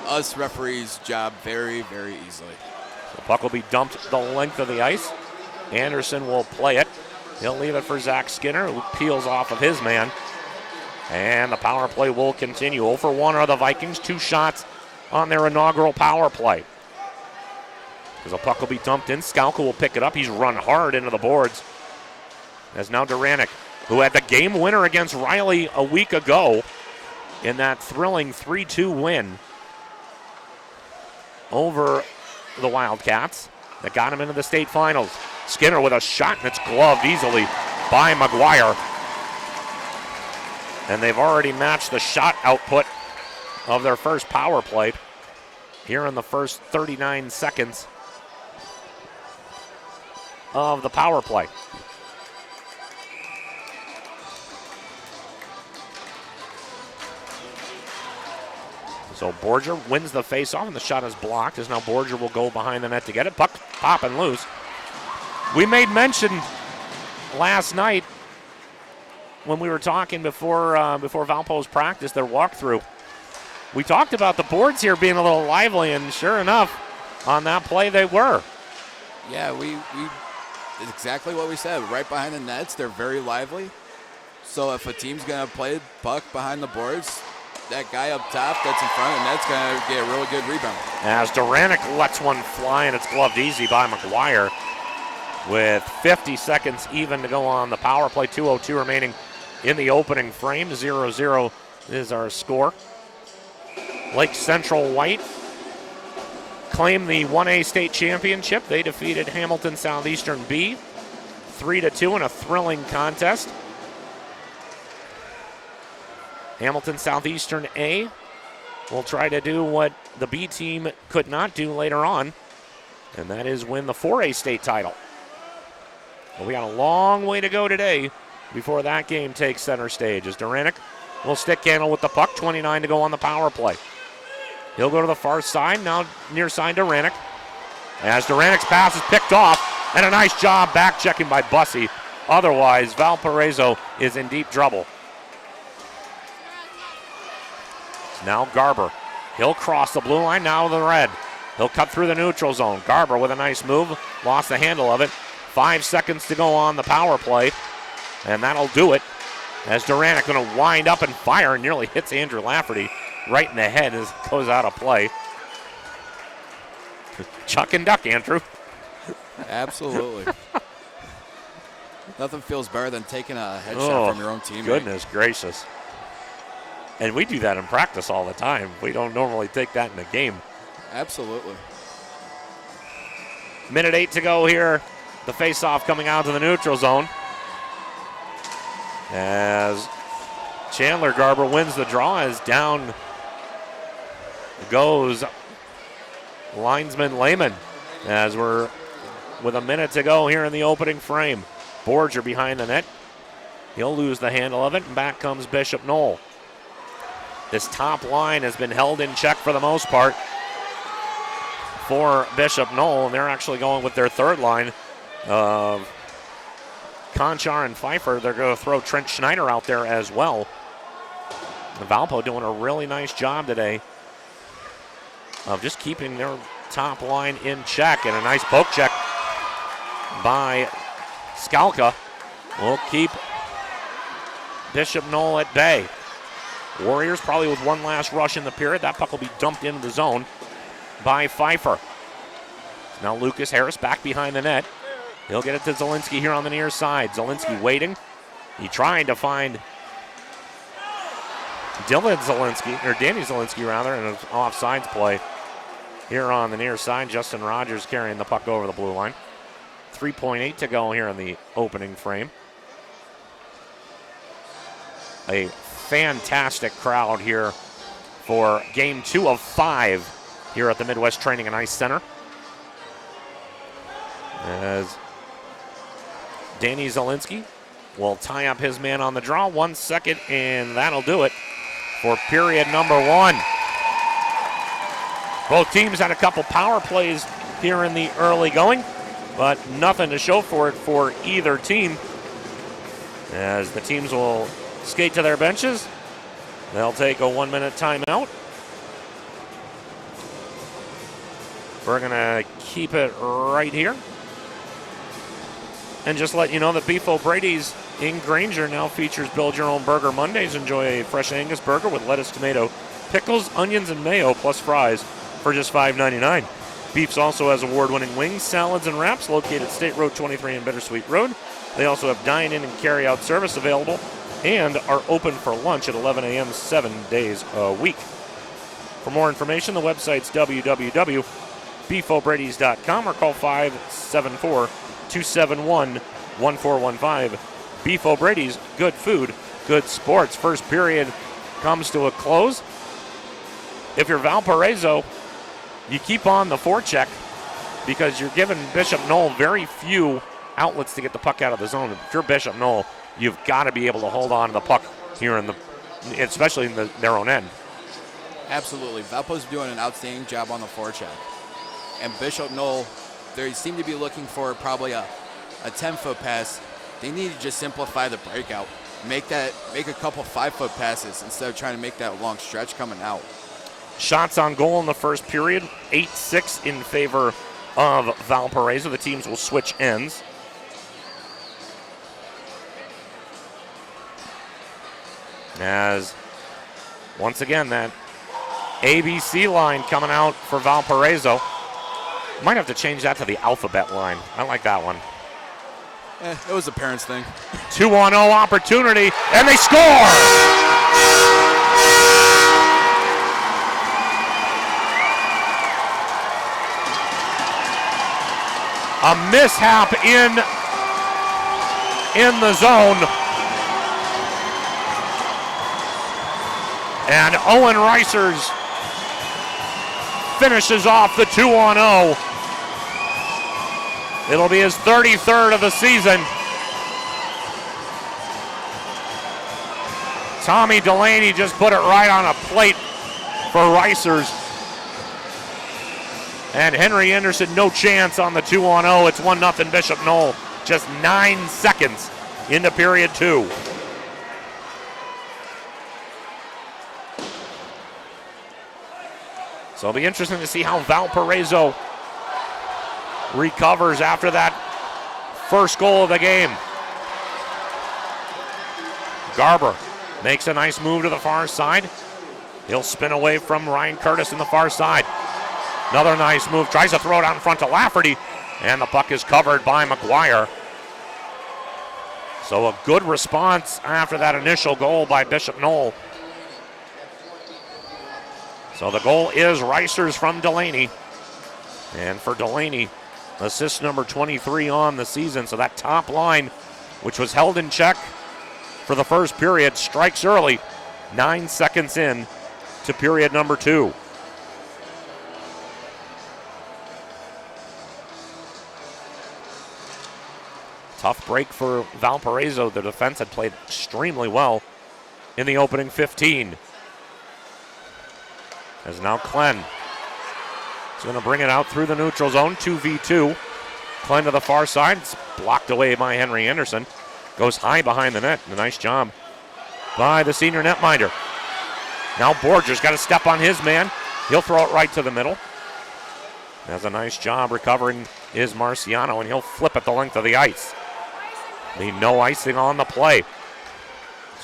us referees' job very, very easily. The puck will be dumped the length of the ice. Anderson will play it. He'll leave it for Zach Skinner, who peels off of his man. And the power play will continue. 0 for 1 are the Vikings. 2 shots on their inaugural power play. As the puck will be dumped in, Skalka will pick it up. He's run hard into the boards. As now Duranic, who had the game winner against Riley a week ago in that thrilling 3-2 win over the Wildcats that got him into the state finals. Skinner with a shot, and it's gloved easily by McGuire. And they've already matched the shot output of their first power play here in the first 39 seconds of the power play. So Borger wins the face-off, and the shot is blocked, as now Borger will go behind the net to get it. Puck popping loose. We made mention last night when we were talking before Valpo's practice, their walkthrough. We talked about the boards here being a little lively, and sure enough, on that play they were. Yeah, we it's exactly what we said. Right behind the nets, they're very lively. So if a team's going to play puck behind the boards, that guy up top that's in front of the net's going to get a really good rebound. As Duranic lets one fly, and it's gloved easy by McGuire. With 50 seconds even to go on the power play, 2:02 remaining in the opening frame. 0-0 is our score. Lake Central White claim the 1A state championship. They defeated Hamilton Southeastern B 3-2 in a thrilling contest. Hamilton Southeastern A will try to do what the B team could not do later on, and that is win the 4A state title. But we got a long way to go today before that game takes center stage, as Duranic will stick handle with the puck. 29 to go on the power play. He'll go to the far side, now near side Duranic. As Duranic's pass is picked off, and a nice job back checking by Bussey. Otherwise, Valparaiso is in deep trouble. Now Garber. He'll cross the blue line, now to the red. He'll cut through the neutral zone. Garber with a nice move, lost the handle of it. 5 seconds to go on the power play, and that'll do it. As Duranic going to wind up and fire, and nearly hits Andrew Lafferty right in the head as it goes out of play. Chuck and duck, Andrew. Absolutely. Nothing feels better than taking a headshot from your own teammate. Goodness gracious. And we do that in practice all the time. We don't normally take that in a game. Absolutely. Minute 8 to go here. The face-off coming out to the neutral zone. As Chandler Garber wins the draw, as down goes linesman Lehman. As we're with a minute to go here in the opening frame. Borger behind the net. He'll lose the handle of it, and back comes Bishop Noll. This top line has been held in check for the most part for Bishop Noll, and they're actually going with their third line of Conchar and Pfeiffer. They're going to throw Trent Schneider out there as well. Valpo doing a really nice job today of just keeping their top line in check, and a nice poke check by Skalka will keep Bishop Noll at bay. Warriors probably with one last rush in the period. That puck will be dumped into the zone by Pfeiffer. Now Lucas Harris back behind the net. He'll get it to Zielinski here on the near side. Zielinski waiting. He trying to find Danny Zielinski rather, in an offsides play here on the near side. Justin Rogers carrying the puck over the blue line. 3:8 to go here in the opening frame. A fantastic crowd here for game 2 of 5 here at the Midwest Training and Ice Center. As Danny Zielinski will tie up his man on the draw. 1 second, and that'll do it for period number 1. Both teams had a couple power plays here in the early going, but nothing to show for it for either team. As the teams will skate to their benches, they'll take a 1-minute timeout. We're going to keep it right here. And just let you know that Beef O'Brady's in Granger now features Build Your Own Burger Mondays. Enjoy a fresh Angus burger with lettuce, tomato, pickles, onions, and mayo, plus fries for just $5.99. Beef's also has award-winning wings, salads, and wraps located at State Road 23 and Bittersweet Road. They also have dine-in and carry-out service available and are open for lunch at 11 a.m. 7 days a week. For more information, the website's www.beefobradys.com or call 574-271-1415. Beef O'Brady's, good food, good sports. First period comes to a close. If you're Valparaiso, you keep on the forecheck because you're giving Bishop Noll very few outlets to get the puck out of the zone. If you're Bishop Noll, you've got to be able to hold on to the puck here especially in their own end. Absolutely. Valpo's doing an outstanding job on the forecheck. And Bishop Noll, they seem to be looking for probably a 10-foot pass. They need to just simplify the breakout. Make a couple 5-foot passes instead of trying to make that long stretch coming out. Shots on goal in the first period, 8-6 in favor of Valparaiso. The teams will switch ends. As, once again, that ABC line coming out for Valparaiso. Might have to change that to the alphabet line. I like that one. It was a parents' thing. 2-0 opportunity, and they score! A mishap in the zone. And Owen Reisers finishes off the 2-0. It'll be his 33rd of the season. Tommy Delaney just put it right on a plate for Reisers. And Henry Anderson, no chance on the 2-0. It's 1-0 Bishop Noll. Just 9 seconds into period 2. So it'll be interesting to see how Valparaiso recovers after that first goal of the game. Garber makes a nice move to the far side. He'll spin away from Ryan Curtis in the far side. Another nice move, tries to throw it out in front to Lafferty, and the puck is covered by McGuire. So a good response after that initial goal by Bishop Noll. So the goal is Reisers from Delaney. And for Delaney, assist number 23 on the season. So that top line, which was held in check for the first period, strikes early. 9 seconds in to period number 2. Tough break for Valparaiso. The defense had played extremely well in the opening 15. As now Klen is going to bring it out through the neutral zone, 2v2. Klen to the far side, it's blocked away by Henry Anderson. Goes high behind the net. A nice job by the senior netminder. Now Borger's got to step on his man. He'll throw it right to the middle. Has a nice job recovering is Marciano, and he'll flip it the length of the ice. No icing on the play.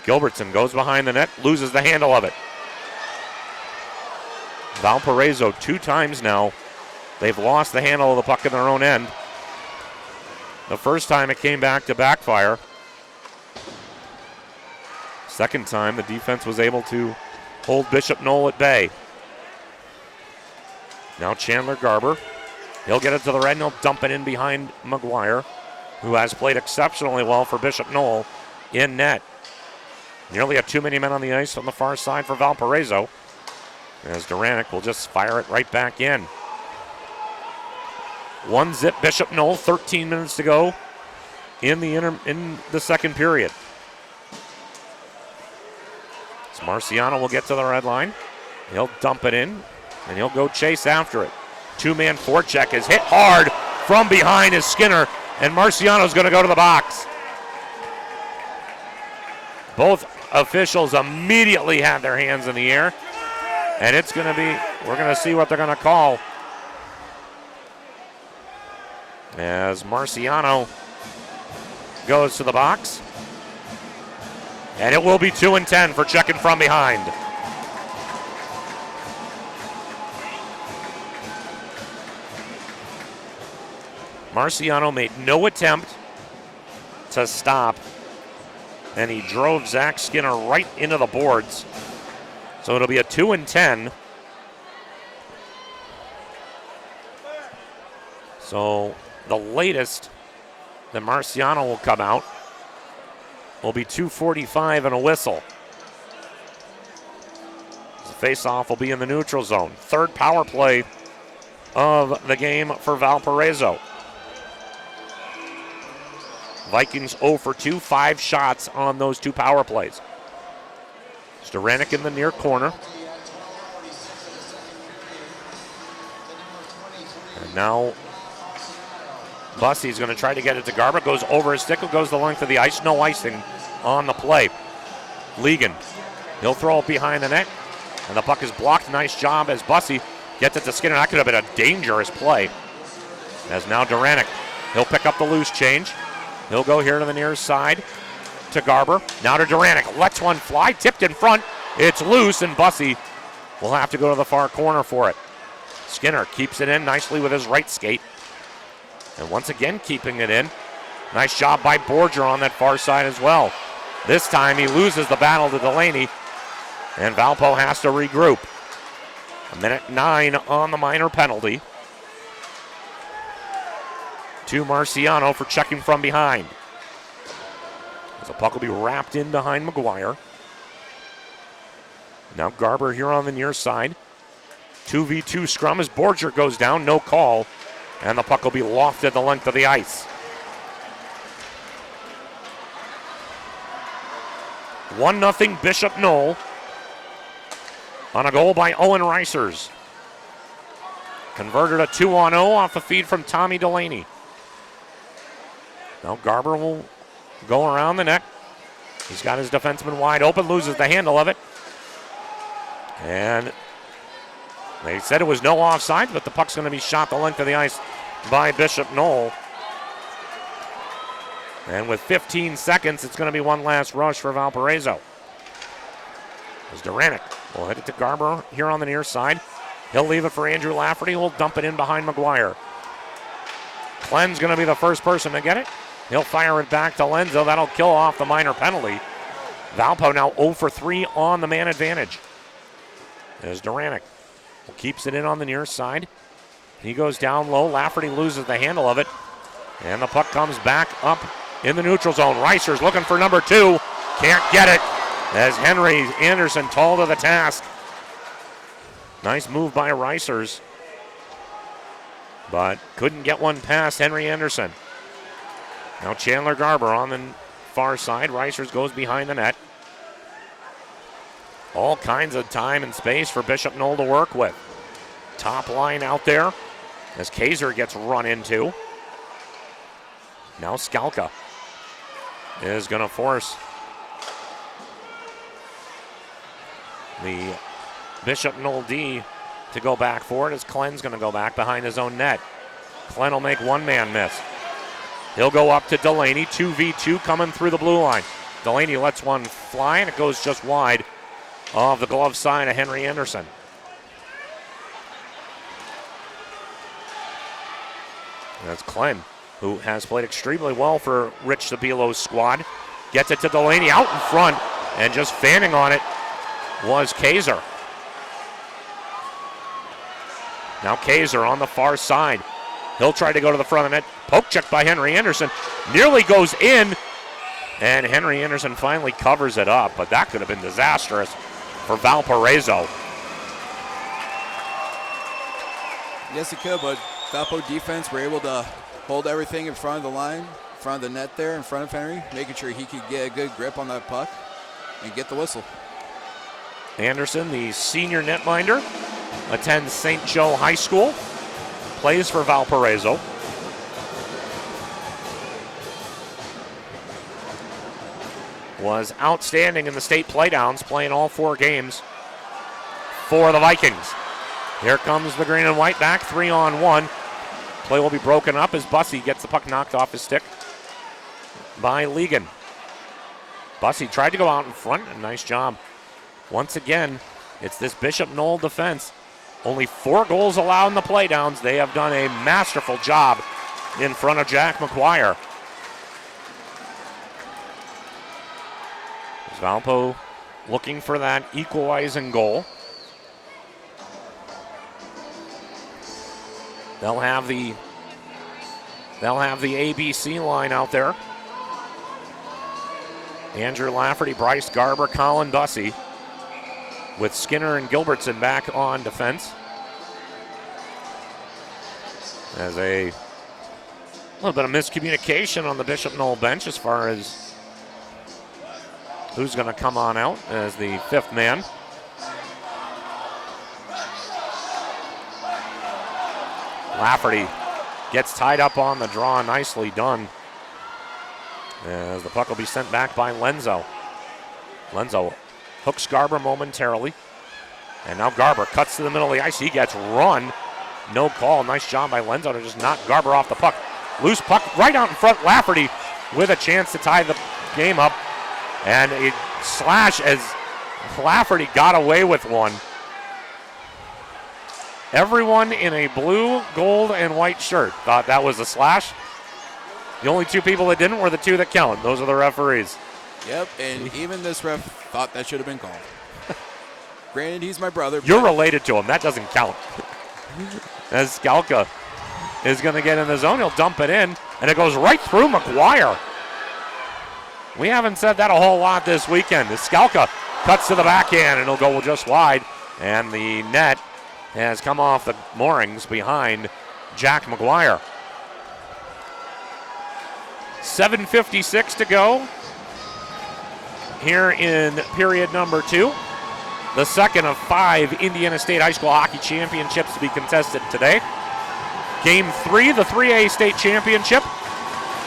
Gilbertson goes behind the net, loses the handle of it. Valparaiso 2 times now. They've lost the handle of the puck in their own end. The first time it came back to backfire. Second time the defense was able to hold Bishop Noll at bay. Now Chandler Garber. He'll get it to the red and he'll dump it in behind McGuire, who has played exceptionally well for Bishop Noll in net. Nearly have too many men on the ice on the far side for Valparaiso, as Duranic will just fire it right back in. 1-0 Bishop Noll, 13 minutes to go in the second period. So Marciano will get to the red line. He'll dump it in, and he'll go chase after it. 2-man forecheck is hit hard from behind is Skinner, and Marciano's going to go to the box. Both officials immediately had their hands in the air, and it's going to be, we're going to see what they're going to call. As Marciano goes to the box, and it will be 2-10 for checking from behind. Marciano made no attempt to stop, and he drove Zach Skinner right into the boards. So it'll be a 2-10. So the latest that Marciano will come out will be 2:45 and a whistle. The face-off will be in the neutral zone. Third power play of the game for Valparaiso. Vikings 0 for 2, 5 shots on those 2 power plays. Duranic in the near corner. Now Bussey's going to try to get it to Garber. Goes over his stick. Goes the length of the ice. No icing on the play. Legan. He'll throw it behind the net. And the puck is blocked. Nice job as Bussey gets it to Skinner. That could have been a dangerous play. As now Duranic. He'll pick up the loose change. He'll go here to the near side to Garber. Now to Duranic. Lets one fly. Tipped in front. It's loose, and Bussey will have to go to the far corner for it. Skinner keeps it in nicely with his right skate. And once again keeping it in. Nice job by Borger on that far side as well. This time he loses the battle to Delaney, and Valpo has to regroup. 1:09 on the minor penalty. To Marciano for checking from behind. As the puck will be wrapped in behind McGuire. Now Garber here on the near side. 2v2 scrum as Borger goes down, no call. And the puck will be lofted the length of the ice. 1-0 Bishop Noll on a goal by Owen Reisers. Converted a 2-on-0 off a feed from Tommy Delaney. Now Garber will go around the net. He's got his defenseman wide open, loses the handle of it. And they said it was no offside, but the puck's going to be shot the length of the ice by Bishop Noll. And with 15 seconds, it's going to be one last rush for Valparaiso. As Duranic will hit it to Garber here on the near side. He'll leave it for Andrew Lafferty, who will dump it in behind McGuire. Clen's going to be the first person to get it. He'll fire it back to Lenzo. That'll kill off the minor penalty. Valpo now 0 for 3 on the man advantage. There's Duranic. Keeps it in on the near side. He goes down low. Lafferty loses the handle of it. And the puck comes back up in the neutral zone. Reisers looking for number 2. Can't get it as Henry Anderson tall to the task. Nice move by Reisers. But couldn't get one past Henry Anderson. Now Chandler Garber on the far side. Reisers goes behind the net. All kinds of time and space for Bishop Noll to work with. Top line out there as Kaiser gets run into. Now Skalka is going to force the Bishop Noll D to go back for it as Clen's going to go back behind his own net. Clen will make one man miss. He'll go up to Delaney, 2v2 coming through the blue line. Delaney lets one fly and it goes just wide of the glove side of Henry Anderson. That's Clem, who has played extremely well for Rich Sabilo's squad. Gets it to Delaney out in front, and just fanning on it was Kaiser. Now Kaiser on the far side. He'll try to go to the front of the net. Poke check by Henry Anderson. Nearly goes in, and Henry Anderson finally covers it up, but that could have been disastrous for Valparaiso. Yes, it could, but Valpo defense were able to hold everything in front of the line, in front of the net there, in front of Henry, making sure he could get a good grip on that puck and get the whistle. Anderson, the senior netminder, attends St. Joe High School, plays for Valparaiso. Was outstanding in the state playdowns, playing all 4 games for the Vikings. Here comes the green and white back, 3-on-1. Play will be broken up as Bussey gets the puck knocked off his stick by Legan. Bussey tried to go out in front, a nice job. Once again, it's this Bishop Noll defense. Only 4 goals allowed in the playdowns. They have done a masterful job in front of Jack McGuire. Valpo looking for that equalizing goal. They'll have the ABC line out there. Andrew Lafferty, Bryce Garber, Colin Bussey, with Skinner and Gilbertson back on defense. As a little bit of miscommunication on the Bishop Noll bench as far as who's going to come on out as the 5th man. Lafferty gets tied up on the draw. Nicely done. As the puck will be sent back by Lenzo. Lenzo hooks Garber momentarily. And now Garber cuts to the middle of the ice. He gets run. No call. Nice job by Lenzo to just knock Garber off the puck. Loose puck right out in front. Lafferty with a chance to tie the game up. And a slash as Lafferty got away with one. Everyone in a blue, gold, and white shirt thought that was a slash. The only two people that didn't were the two that count. Those are the referees. Yep, and even this ref thought that should have been called. Granted, he's my brother. You're related to him. That doesn't count. As Skalka is going to get in the zone, he'll dump it in, and it goes right through McGuire. We haven't said that a whole lot this weekend. As Skalka cuts to the backhand, and he'll go just wide, and the net has come off the moorings behind Jack McGuire. 7:56 to go here in period number 2. The second of 5 Indiana State High School Hockey Championships to be contested today. Game 3, the 3A State Championship,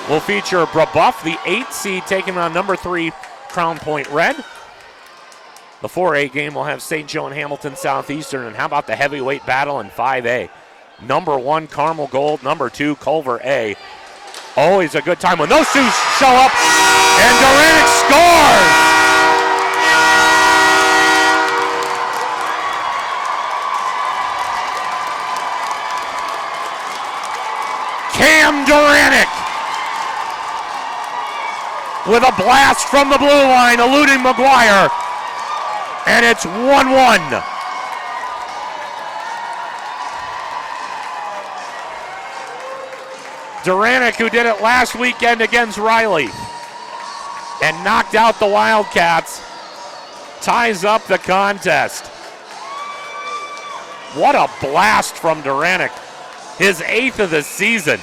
will feature Brebeuf, the 8th seed, taking on number 3 Crown Point Red. The 4A game will have St. Joe and Hamilton Southeastern. And how about the heavyweight battle in 5A? Number 1 Carmel Gold, number 2 Culver A. Always a good time when those two show up, and Duranic scores! Cam Duranic with a blast from the blue line, eluding McGuire, and it's 1-1. Duranic, who did it last weekend against Riley and knocked out the Wildcats, ties up the contest. What a blast from Duranic. His 8th of the season.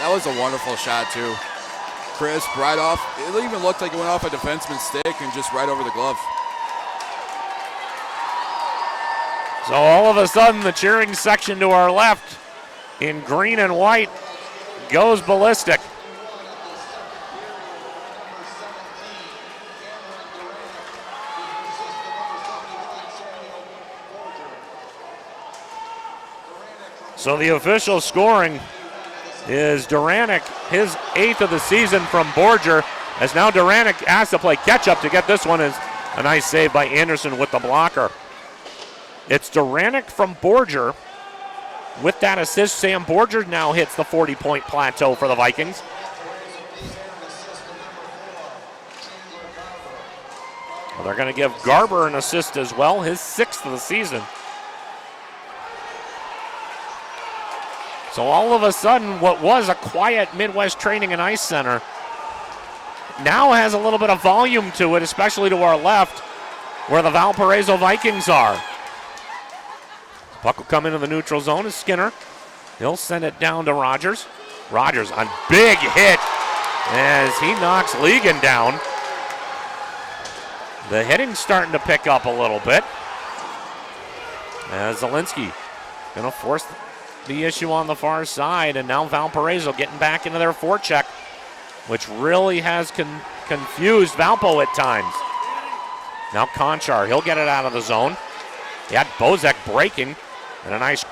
That was a wonderful shot, too. Crisp, right off. It even looked like it went off a defenseman's stick and just right over the glove. So all of a sudden, the cheering section to our left in green and white goes ballistic. So the official scoring is Duranic, his 8th of the season from Borger, as now Duranic has to play catch-up to get this one. Is a nice save by Anderson with the blocker. It's Duranic from Borger with that assist. Sam Borger now hits the 40-point plateau for the Vikings. Well, they're going to give Garber an assist as well, his 6th of the season. So all of a sudden, what was a quiet Midwest Training and Ice Center now has a little bit of volume to it, especially to our left, where the Valparaiso Vikings are. Puck will come into the neutral zone as Skinner. He'll send it down to Rogers. Rogers on big hit as he knocks Ligon down. The hitting's starting to pick up a little bit. As Zielinski going to force the issue on the far side, and now Valparaiso getting back into their forecheck, which really has confused Valpo at times. Now Conchar, he'll get it out of the zone. He had Bozek breaking, and a nice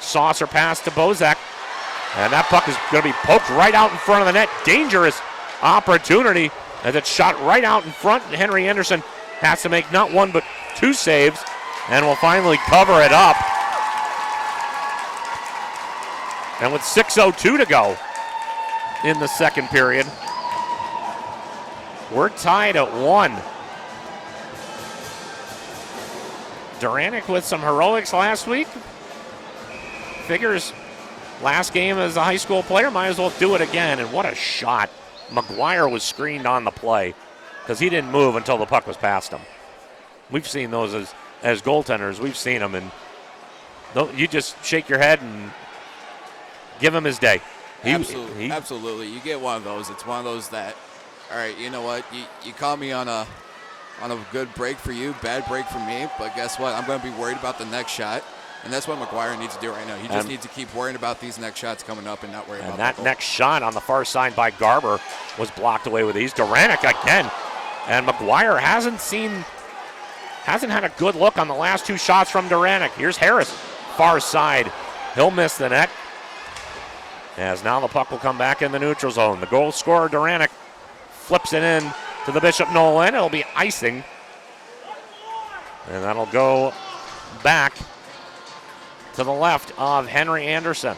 saucer pass to Bozek. And that puck is going to be poked right out in front of the net. Dangerous opportunity as it's shot right out in front. Henry Anderson has to make not one but 2 saves, and will finally cover it up. And with 6:02 to go in the second period, we're tied at 1. Duranic with some heroics last week. Figures last game as a high school player, might as well do it again. And what a shot. McGuire was screened on the play because he didn't move until the puck was past him. We've seen those as goaltenders. We've seen them, and you just shake your head and give him his day. Absolutely. You get one of those. It's one of those that, all right, you know what? You caught me on a good break for you, bad break for me, but guess what? I'm going to be worried about the next shot. And that's what McGuire needs to do right now. He just needs to keep worrying about these next shots coming up and not worry about that next shot on the far side by Garber was blocked away with ease. Duranic again. And McGuire hasn't had a good look on the last 2 shots from Duranic. Here's Harris, far side. He'll miss the net. As now the puck will come back in the neutral zone. The goal scorer, Duranic, flips it in to the Bishop Noll end. It'll be icing. And that'll go back to the left of Henry Anderson.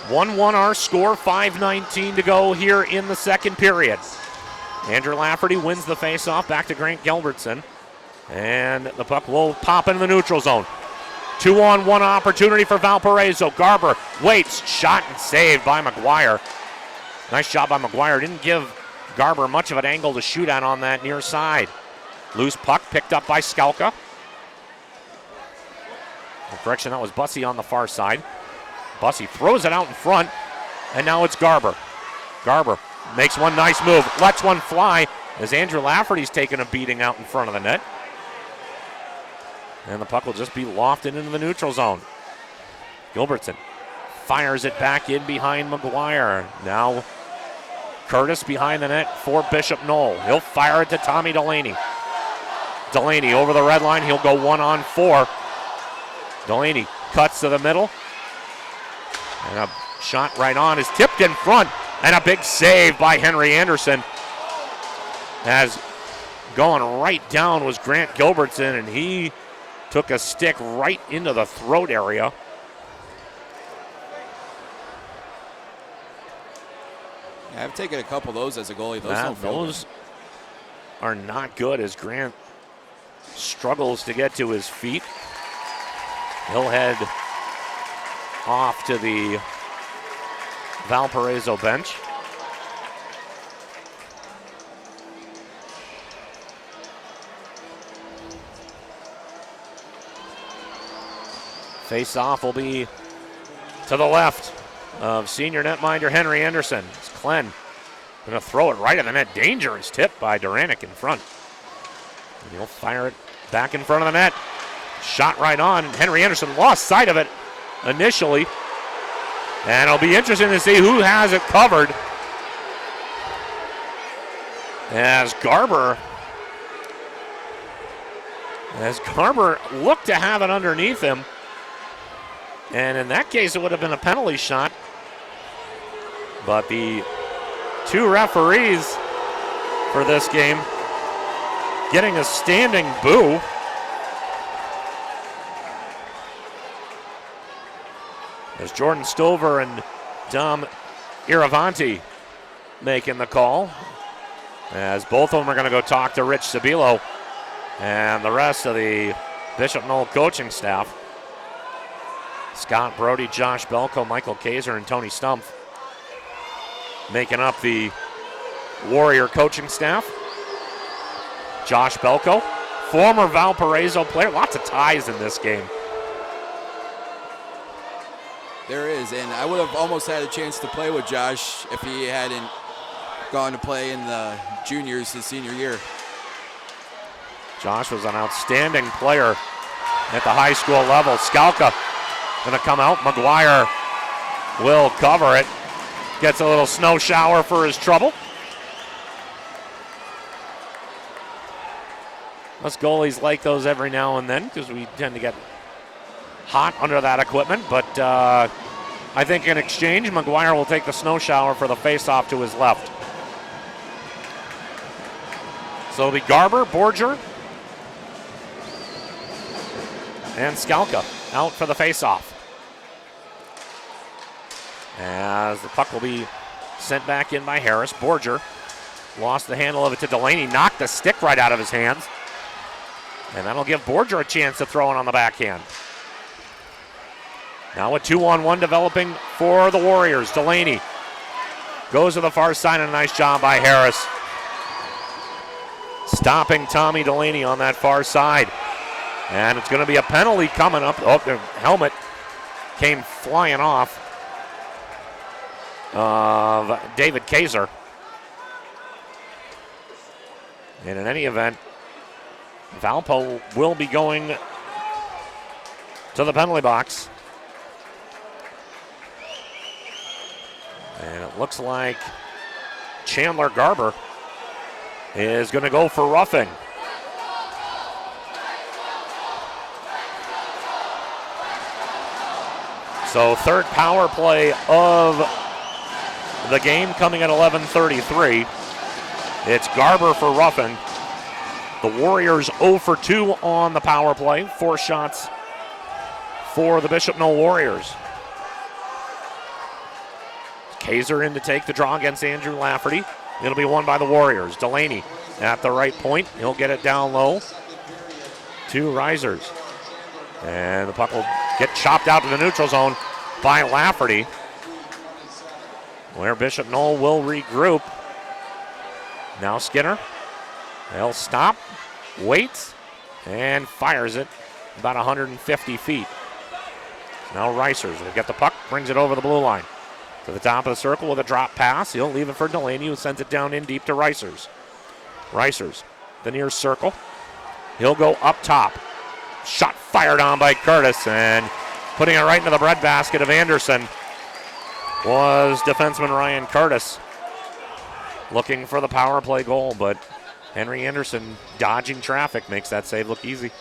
(1-1) our score, 5:19 to go here in the second period. Andrew Lafferty wins the faceoff back to Grant Gilbertson. And the puck will pop into the neutral zone. 2-on-1 opportunity for Valparaiso. Garber waits, shot and saved by McGuire. Nice job by McGuire. Didn't give Garber much of an angle to shoot at on that near side. Loose puck picked up by Skalka. Correction, that was Bussey on the far side. Bussey throws it out in front, and now it's Garber. Garber makes one nice move, lets one fly as Andrew Lafferty's taking a beating out in front of the net. And the puck will just be lofted into the neutral zone. Gilbertson fires it back in behind McGuire. Now Curtis behind the net for Bishop Noll. He'll fire it to Tommy Delaney. Delaney over the red line. He'll go 1-on-4. Delaney cuts to the middle. And a shot right on is tipped in front. And a big save by Henry Anderson. As going right down was Grant Gilbertson, and he took a stick right into the throat area. Yeah, I've taken a couple of those as a goalie. Those are not good as Grant struggles to get to his feet. He'll head off to the Valparaiso bench. Face-off will be to the left of senior netminder Henry Anderson. It's Klen going to throw it right in the net. Dangerous tip by Duranic in front. And he'll fire it back in front of the net. Shot right on. Henry Anderson lost sight of it initially. And it'll be interesting to see who has it covered. As Garber looked to have it underneath him. And in that case, it would have been a penalty shot. But the two referees for this game getting a standing boo. As Jordan Stover and Dom Iravanti making the call. As both of them are going to go talk to Rich Sabilo and the rest of the Bishop Noll coaching staff. Scott Brody, Josh Belko, Michael Kaiser, and Tony Stumpf making up the Warrior coaching staff. Josh Belko, former Valparaiso player. Lots of ties in this game. There is, and I would have almost had a chance to play with Josh if he hadn't gone to play in the juniors his senior year. Josh was an outstanding player at the high school level. Skalka going to come out. McGuire will cover it. Gets a little snow shower for his trouble. Us goalies like those every now and then because we tend to get hot under that equipment. But I think in exchange, McGuire will take the snow shower for the faceoff to his left. So it'll be Garber, Borger, and Skalka out for the faceoff. As the puck will be sent back in by Harris. Borger lost the handle of it to Delaney, knocked the stick right out of his hands. And that'll give Borger a chance to throw it on the backhand. Now a 2-on-1 developing for the Warriors. Delaney goes to the far side, and a nice job by Harris. Stopping Tommy Delaney on that far side. And it's going to be a penalty coming up. Oh, the helmet came flying off of David Kaiser. And in any event, Valpo will be going to the penalty box. And it looks like Chandler Garber is going to go for roughing. So third power play of the game coming at 11:33. It's Garber for roughing. The Warriors 0 for 2 on the power play. 4 shots for the Bishop Noll Warriors. Kaiser in to take the draw against Andrew Lafferty. It'll be won by the Warriors. Delaney at the right point. He'll get it down low to Risers. And the puck will get chopped out to the neutral zone by Lafferty, where Bishop Noll will regroup. Now Skinner. They'll stop, waits, and fires it about 150 feet. Now Risers will get the puck, brings it over the blue line. To the top of the circle with a drop pass. He'll leave it for Delaney, who sends it down in deep to Risers. Risers, the near circle. He'll go up top. Shot fired on by Curtis, and putting it right into the breadbasket of Anderson was defenseman Ryan Curtis. Looking for the power play goal, but Henry Anderson dodging traffic makes that save look easy.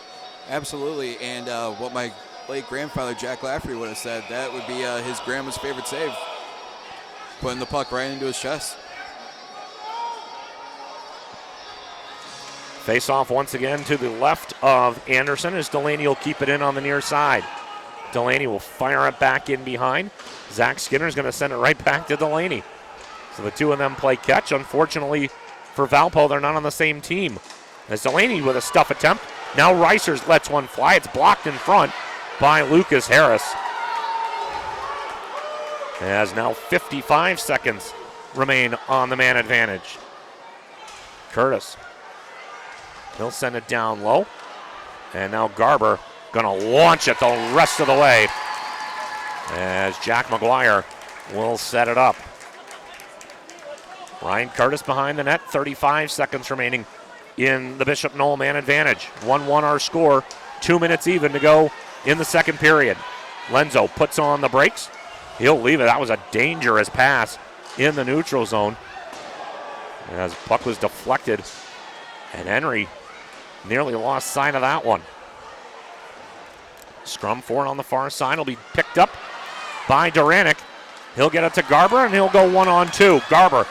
Absolutely, and what my late grandfather Jack Lafferty would have said, that would be his grandma's favorite save. Putting the puck right into his chest. Face off once again to the left of Anderson as Delaney will keep it in on the near side. Delaney will fire it back in behind. Zach Skinner is going to send it right back to Delaney. So the two of them play catch. Unfortunately for Valpo, they're not on the same team. As Delaney with a stuff attempt. Now Risers lets one fly. It's blocked in front by Lucas Harris. As now 55 seconds remain on the man advantage. Curtis. He'll send it down low. And now Garber going to launch it the rest of the way as Jack McGuire will set it up. Ryan Curtis behind the net, 35 seconds remaining in the Bishop Noll man advantage. 1-1 our score, 2 minutes even to go in the second period. Lenzo puts on the brakes. He'll leave it. That was a dangerous pass in the neutral zone as puck was deflected, and Henry nearly lost sight of that one. Scrum for it on the far side will be picked up by Duranic. He'll get it to Garber, and he'll go 1-on-2. Garber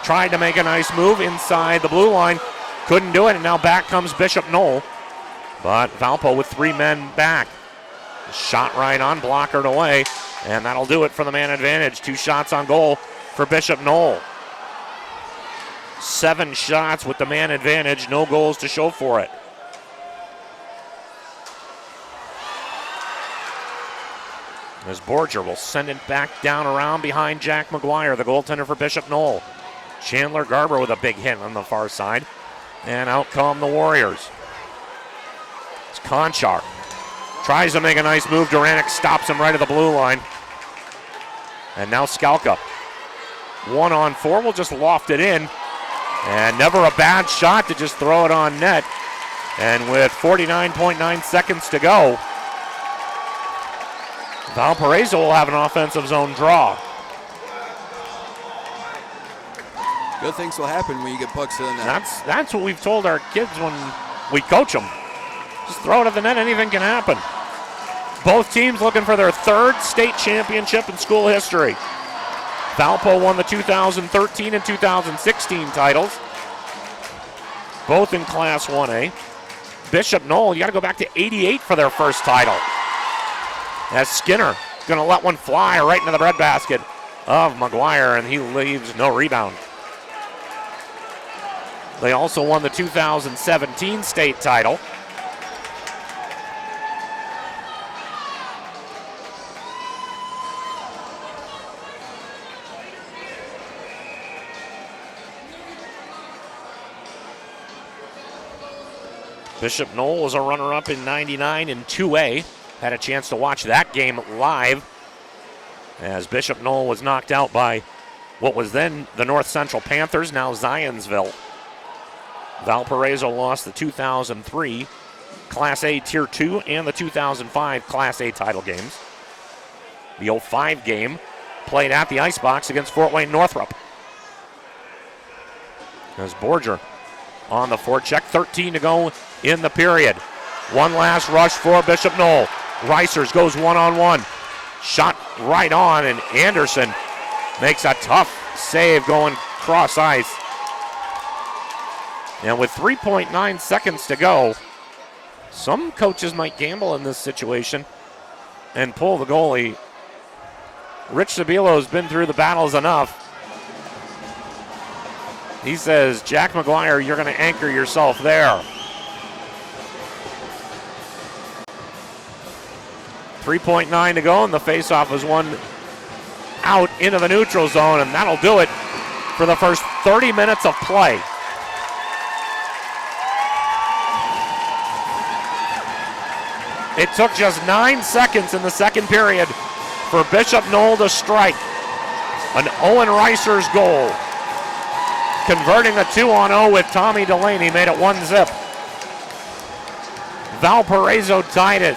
tried to make a nice move inside the blue line. Couldn't do it, and now back comes Bishop Noll. But Valpo with 3 men back. Shot right on, blockered away, and that'll do it for the man advantage. 2 shots on goal for Bishop Noll. 7 shots with the man advantage, no goals to show for it. As Borger will send it back down around behind Jack McGuire, the goaltender for Bishop Noll. Chandler Garber with a big hit on the far side. And out come the Warriors. It's Conchar. Tries to make a nice move. Duranic stops him right at the blue line. And now Skalka. 1-on-4 will just loft it in. And never a bad shot to just throw it on net. And with 49.9 seconds to go, Valparaiso will have an offensive zone draw. Good things will happen when you get pucks to the net. That's what we've told our kids when we coach them. Just throw it at the net, anything can happen. Both teams looking for their 3rd state championship in school history. Valpo won the 2013 and 2016 titles, both in Class 1A. Bishop Noll, you got to go back to 88 for their first title. As Skinner going to let one fly right into the breadbasket of McGuire, and he leaves no rebound. They also won the 2017 state title. Bishop Noll was a runner-up in 99 in 2A. Had a chance to watch that game live as Bishop Noll was knocked out by what was then the North Central Panthers, now Zionsville. Valparaiso lost the 2003 Class A Tier 2 and the 2005 Class A title games. The 05 game played at the Icebox against Fort Wayne Northrop. As Borger on the forecheck, 13 to go in the period. One last rush for Bishop Noll. Reisers goes one-on-one. Shot right on, and Anderson makes a tough save going cross ice. And with 3.9 seconds to go, some coaches might gamble in this situation and pull the goalie. Rich Sabilo's been through the battles enough. He says, Jack McGuire, you're going to anchor yourself there. 3.9 to go, and the faceoff was won out into the neutral zone, and that'll do it for the first 30 minutes of play. It took just 9 seconds in the second period for Bishop Noll to strike. An Owen Reisers goal. Converting a 2-on-0 with Tommy Delaney made it 1-0. Valparaiso tied it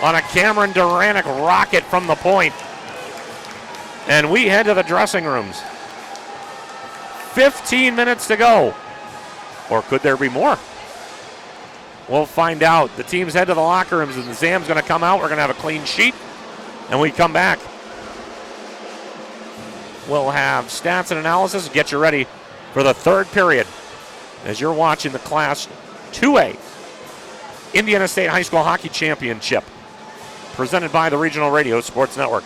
on a Cameron Duranic rocket from the point. And we head to the dressing rooms. 15 minutes to go. Or could there be more? We'll find out. The teams head to the locker rooms, and the Zam's going to come out. We're going to have a clean sheet. And we come back. We'll have stats and analysis and get you ready for the third period as you're watching the Class 2A Indiana State High School Hockey Championship presented by the Regional Radio Sports Network.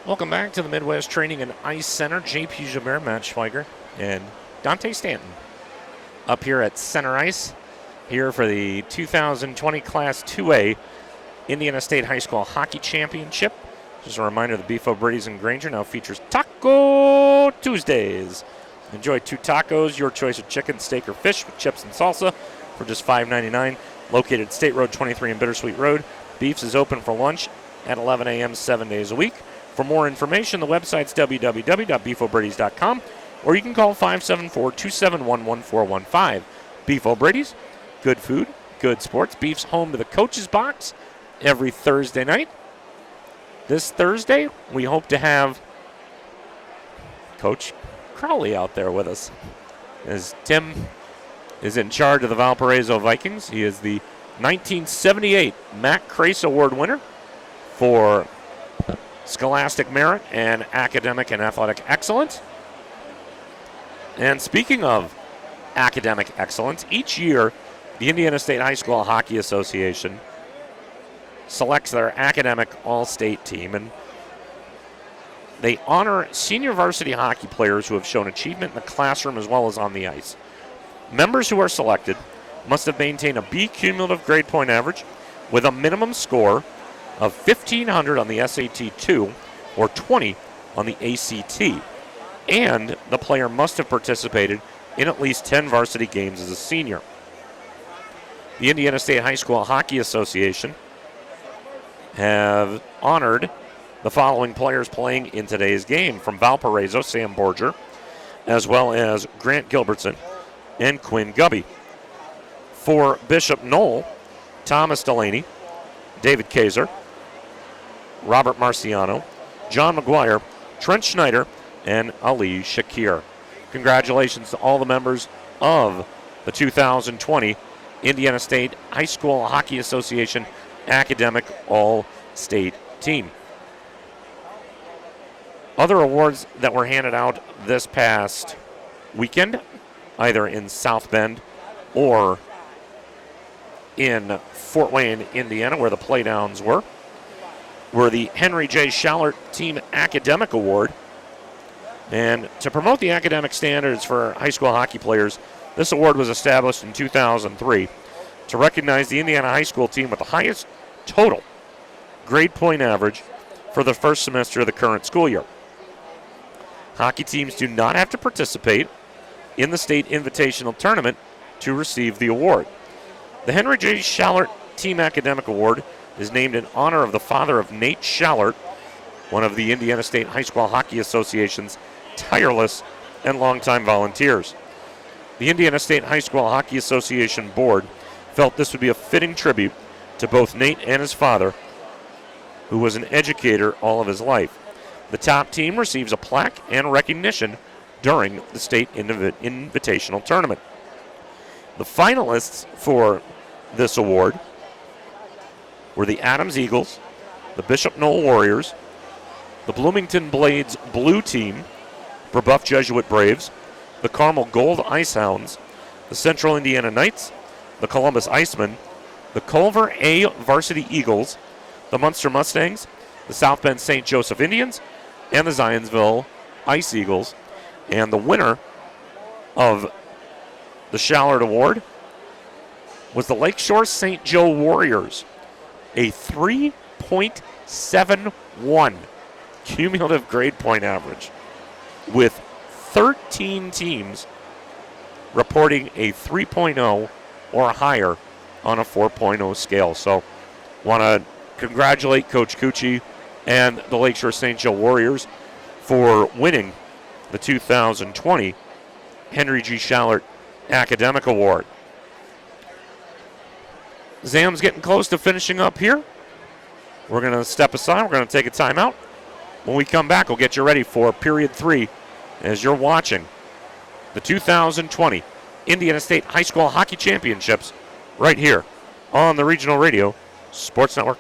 Welcome back to the Midwest Training and Ice Center. JP Jabert, Matt Schweiger, and Dante Stanton up here at Center Ice here for the 2020 Class 2A Indiana State High School Hockey Championship. Just a reminder, the Beef O'Brady's in Granger now features Taco Tuesdays. Enjoy 2 tacos, your choice of chicken, steak, or fish with chips and salsa for just $5.99. Located at State Road 23 and Bittersweet Road. Beef's is open for lunch at 11 a.m. 7 days a week. For more information, the website's www.beefobradys.com, or you can call 574-271-1415. Beef O'Brady's, good food, good sports. Beef's home to the Coach's Box every Thursday night. This Thursday, we hope to have Coach Crowley out there with us, as Tim is in charge of the Valparaiso Vikings. He is the 1978 Mac Crace Award winner for Scholastic Merit and Academic and Athletic Excellence. And speaking of academic excellence, each year the Indiana State High School Hockey Association selects their academic all-state team, and they honor senior varsity hockey players who have shown achievement in the classroom as well as on the ice. Members who are selected must have maintained a B cumulative grade point average with a minimum score of 1,500 on the SAT-2 or 20 on the ACT, and the player must have participated in at least 10 varsity games as a senior. The Indiana State High School Hockey Association have honored the following players playing in today's game. From Valparaiso, Sam Borger, as well as Grant Gilbertson and Quinn Gubby. For Bishop Noll, Thomas Delaney, David Kaiser, Robert Marciano, John McGuire, Trent Schneider, and Ali Shakir. Congratulations to all the members of the 2020 Indiana State High School Hockey Association Academic All-State Team. Other awards that were handed out this past weekend, either in South Bend or in Fort Wayne, Indiana, where the playdowns were the Henry J. Schallert Team Academic Award. And to promote the academic standards for high school hockey players, this award was established in 2003 to recognize the Indiana high school team with the highest total grade point average for the first semester of the current school year. Hockey teams do not have to participate in the state invitational tournament to receive the award. The Henry J. Schallert Team Academic Award is named in honor of the father of Nate Schallert, one of the Indiana State High School Hockey Association's tireless and longtime volunteers. The Indiana State High School Hockey Association Board felt this would be a fitting tribute to both Nate and his father, who was an educator all of his life. The top team receives a plaque and recognition during the state invitational tournament. The finalists for this award were the Adams Eagles, the Bishop Noll Warriors, the Bloomington Blades Blue Team, Brebeuf Jesuit Braves, the Carmel Gold Icehounds, the Central Indiana Knights, the Columbus Icemen, the Culver A Varsity Eagles, the Munster Mustangs, the South Bend St. Joseph Indians, and the Zionsville Ice Eagles. And the winner of the Schallert Award was the Lakeshore St. Joe Warriors, a 3.71 cumulative grade point average, with 13 teams reporting a 3.0 or higher on a 4.0 scale. So want to congratulate Coach Cucci and the Lakeshore St. Joe Warriors for winning the 2020 Henry G. Schallert Academic Award. Zam's getting close to finishing up here. We're going to step aside. We're going to take a timeout. When we come back, we'll get you ready for period 3 as you're watching the 2020 Indiana State High School Hockey Championships right here on the Regional Radio Sports Network.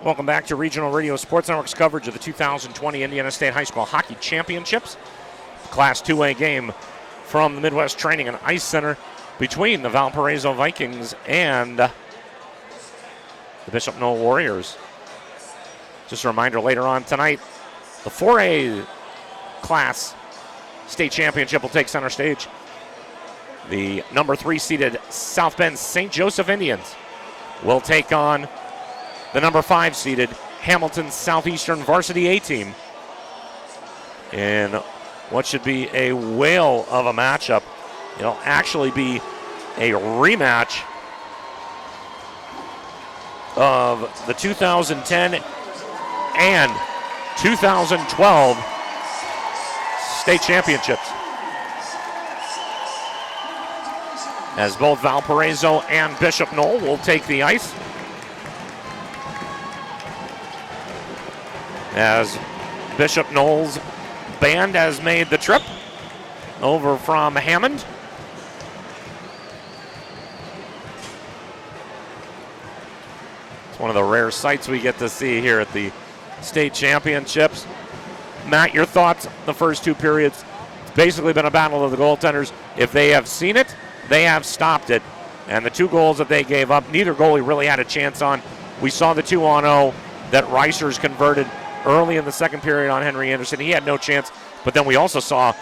Welcome back to Regional Radio Sports Network's coverage of the 2020 Indiana State High School Hockey Championships. Class 2A game from the Midwest Training and Ice Center between the Valparaiso Vikings and the Bishop Noll Warriors. Just a reminder, later on tonight, the 4A class state championship will take center stage. The number 3 seeded South Bend St. Joseph Indians will take on the number 5 seeded Hamilton Southeastern Varsity A team in what should be a whale of a matchup. It'll actually be a rematch of the 2010 and 2012 state championships, as both Valparaiso and Bishop Noll will take the ice. As Bishop Noll's band has made the trip over from Hammond. It's one of the rare sights we get to see here at the state championships. Matt, your thoughts the first 2 periods? It's basically been a battle of the goaltenders. If they have seen it, they have stopped it. And the 2 goals that they gave up, neither goalie really had a chance on. We saw the 2-on-0 that Reisers converted early in the second period on Henry Anderson. He had no chance. But then we also saw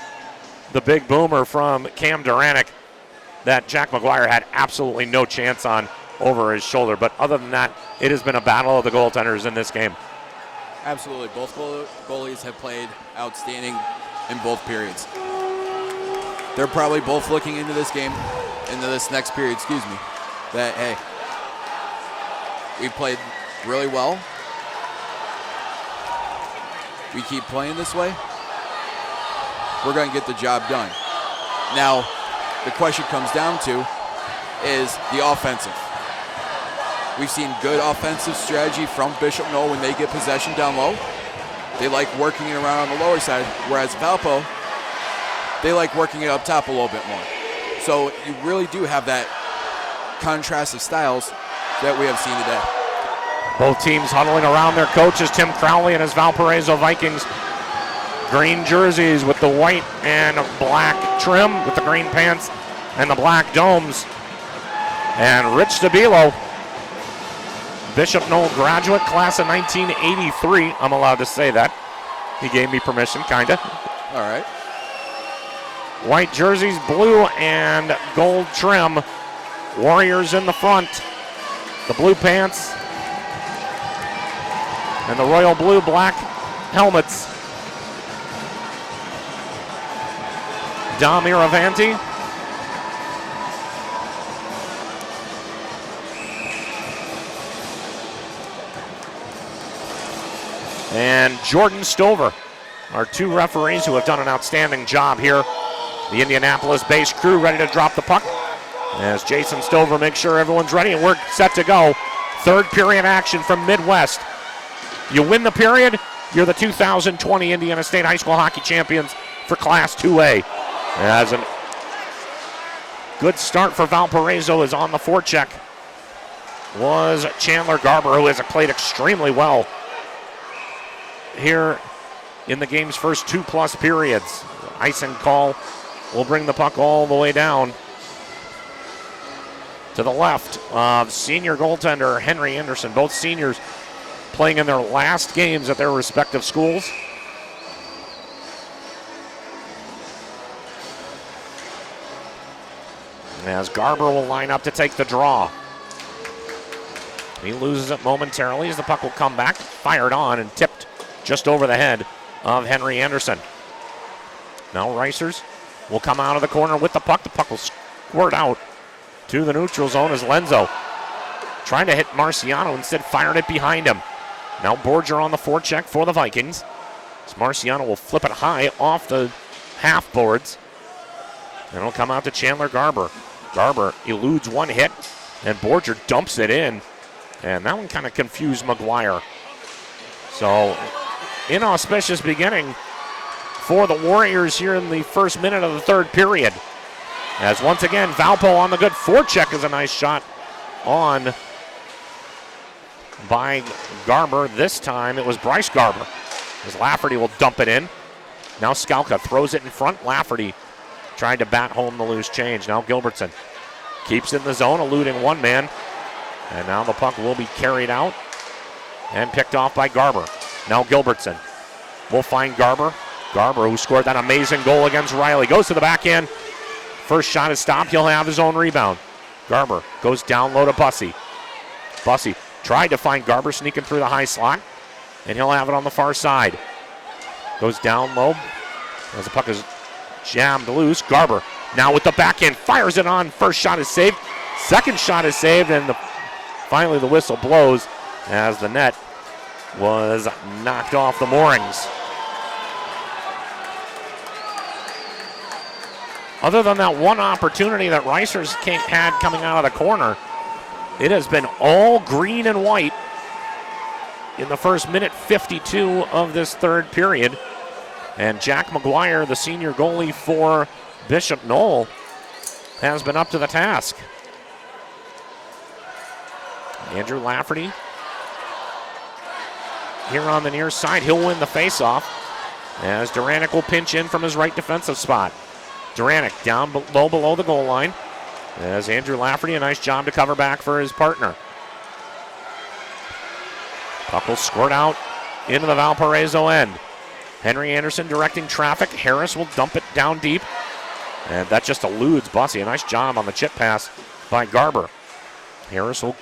the big boomer from Cam Duranick that Jack McGuire had absolutely no chance on over his shoulder. But other than that, it has been a battle of the goaltenders in this game. Absolutely. Both goalies have played outstanding in both periods. They're probably both looking into this game, into this next period, that, hey, we played really well. We keep playing this way, we're going to get the job done. Now, the question comes down to is the offensive. We've seen good offensive strategy from Bishop Noll when they get possession down low. They like working it around on the lower side, whereas Valpo, they like working it up top a little bit more. So you really do have that contrast of styles that we have seen today. Both teams huddling around their coaches, Tim Crowley and his Valparaiso Vikings. Green jerseys with the white and black trim, with the green pants and the black domes. And Rich Stabilo, Bishop Noll graduate, class of 1983. I'm allowed to say that. He gave me permission, kinda. All right. White jerseys, blue and gold trim. Warriors in the front. The blue pants and the royal blue black helmets. Dom Iravanti. And Jordan Stover, our 2 referees who have done an outstanding job here. The Indianapolis-based crew ready to drop the puck as Jason Stover makes sure everyone's ready, and we're set to go. 3rd period action from Midwest. You win the period, you're the 2020 Indiana State High School Hockey Champions for Class 2A. As a good start for Valparaiso is on the forecheck was Chandler Garber, who has played extremely well here in the game's first 2+ periods. Icing call will bring the puck all the way down to the left of senior goaltender Henry Anderson. Both seniors playing in their last games at their respective schools. As Garber will line up to take the draw. He loses it momentarily as the puck will come back, fired on and tipped just over the head of Henry Anderson. Now Reisers will come out of the corner with the puck. The puck will squirt out to the neutral zone as Lenzo trying to hit Marciano, instead fired it behind him. Now Borger on the forecheck for the Vikings. As Marciano will flip it high off the half boards. And it'll come out to Chandler Garber. Garber eludes one hit, and Borger dumps it in. And that one kind of confused McGuire. So, inauspicious beginning for the Warriors here in the first minute of the 3rd period. As once again, Valpo on the good forecheck is a nice shot on by Garber. This time it was Bryce Garber, as Lafferty will dump it in. Now Skalka throws it in front. Lafferty trying to bat home the loose change. Now Gilbertson keeps it in the zone, eluding one man. And now the puck will be carried out and picked off by Garber. Now Gilbertson will find Garber. Garber, who scored that amazing goal against Riley, goes to the backhand. First shot is stopped. He'll have his own rebound. Garber goes down low to Bussey. Bussey tried to find Garber sneaking through the high slot, and he'll have it on the far side. Goes down low as the puck is jammed loose. Garber now with the backhand, fires it on. First shot is saved. Second shot is saved, and finally the whistle blows as the net was knocked off the moorings. Other than that one opportunity that Reisers had coming out of the corner, it has been all green and white in the first minute 52 of this third period. And Jack McGuire, the senior goalie for Bishop Noll, has been up to the task. Andrew Lafferty here on the near side. He'll win the faceoff as Duranick will pinch in from his right defensive spot. Duranick down low below the goal line as Andrew Lafferty, a nice job to cover back for his partner. Puck will squirt out into the Valparaiso end. Henry Anderson directing traffic. Harris will dump it down deep. And that just eludes Bussey. A nice job on the chip pass by Garber. Harris will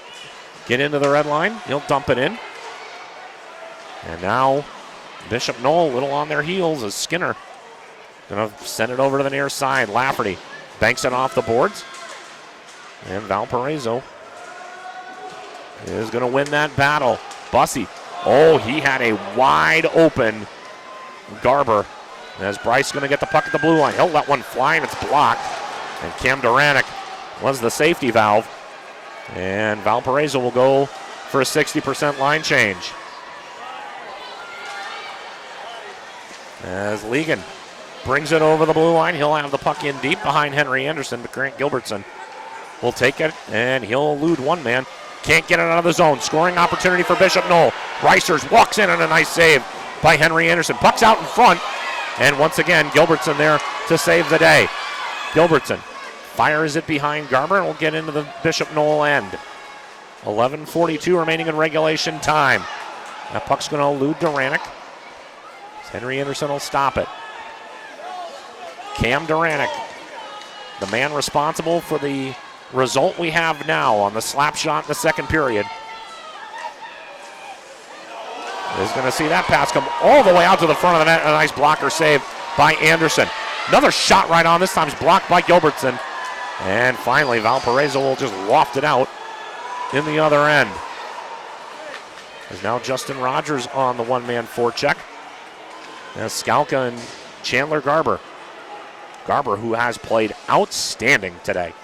get into the red line. He'll dump it in. And now Bishop Noll a little on their heels as Skinner going to send it over to the near side. Lafferty banks it off the boards. And Valparaiso is going to win that battle. Bussey, oh, he had a wide open Garber. As Bryce going to get the puck at the blue line. He'll let one fly and it's blocked. And Cam Duranick was the safety valve. And Valparaiso will go for a 60% line change. As Ligon brings it over the blue line, he'll have the puck in deep behind Henry Anderson, but Grant Gilbertson will take it, and he'll elude one man. Can't get it out of the zone. Scoring opportunity for Bishop Noll. Reisers walks in on a nice save by Henry Anderson. Puck's out in front, and once again, Gilbertson there to save the day. Gilbertson fires it behind Garber, and will get into the Bishop Noll end. 11:42 remaining in regulation time. That puck's going to elude Duranick. Henry Anderson will stop it. Cam Duranick, the man responsible for the result we have now on the slap shot in the second period, is going to see that pass come all the way out to the front of the net. A nice blocker save by Anderson. Another shot right on. This time it's blocked by Gilbertson. And finally, Valparaiso will just waft it out in the other end. There's now Justin Rogers on the one-man forecheck. As Skalka and Chandler Garber. Garber, who has played outstanding today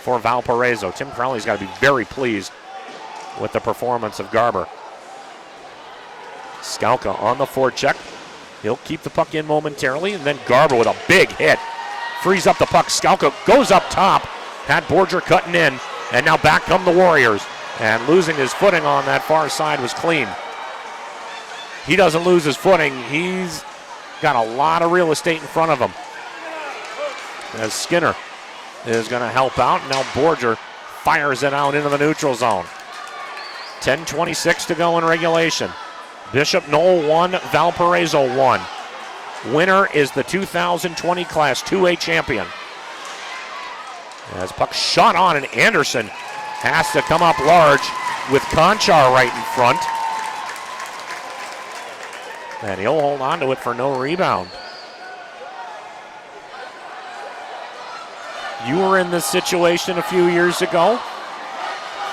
for Valparaiso. Tim Crowley's got to be very pleased with the performance of Garber. Skalka on the forecheck. He'll keep the puck in momentarily, and then Garber with a big hit. Frees up the puck. Skalka goes up top. Had Borger cutting in, and now back come the Warriors. And losing his footing on that far side was clean. He doesn't lose his footing. He's got a lot of real estate in front of him. As Skinner is going to help out. Now Borger fires it out into the neutral zone. 10:26 to go in regulation. Bishop Noll 1, Valparaiso 1. Winner is the 2020 Class 2A champion. As puck shot on, and Anderson has to come up large with Conchar right in front. And he'll hold on to it for no rebound. You were in this situation a few years ago.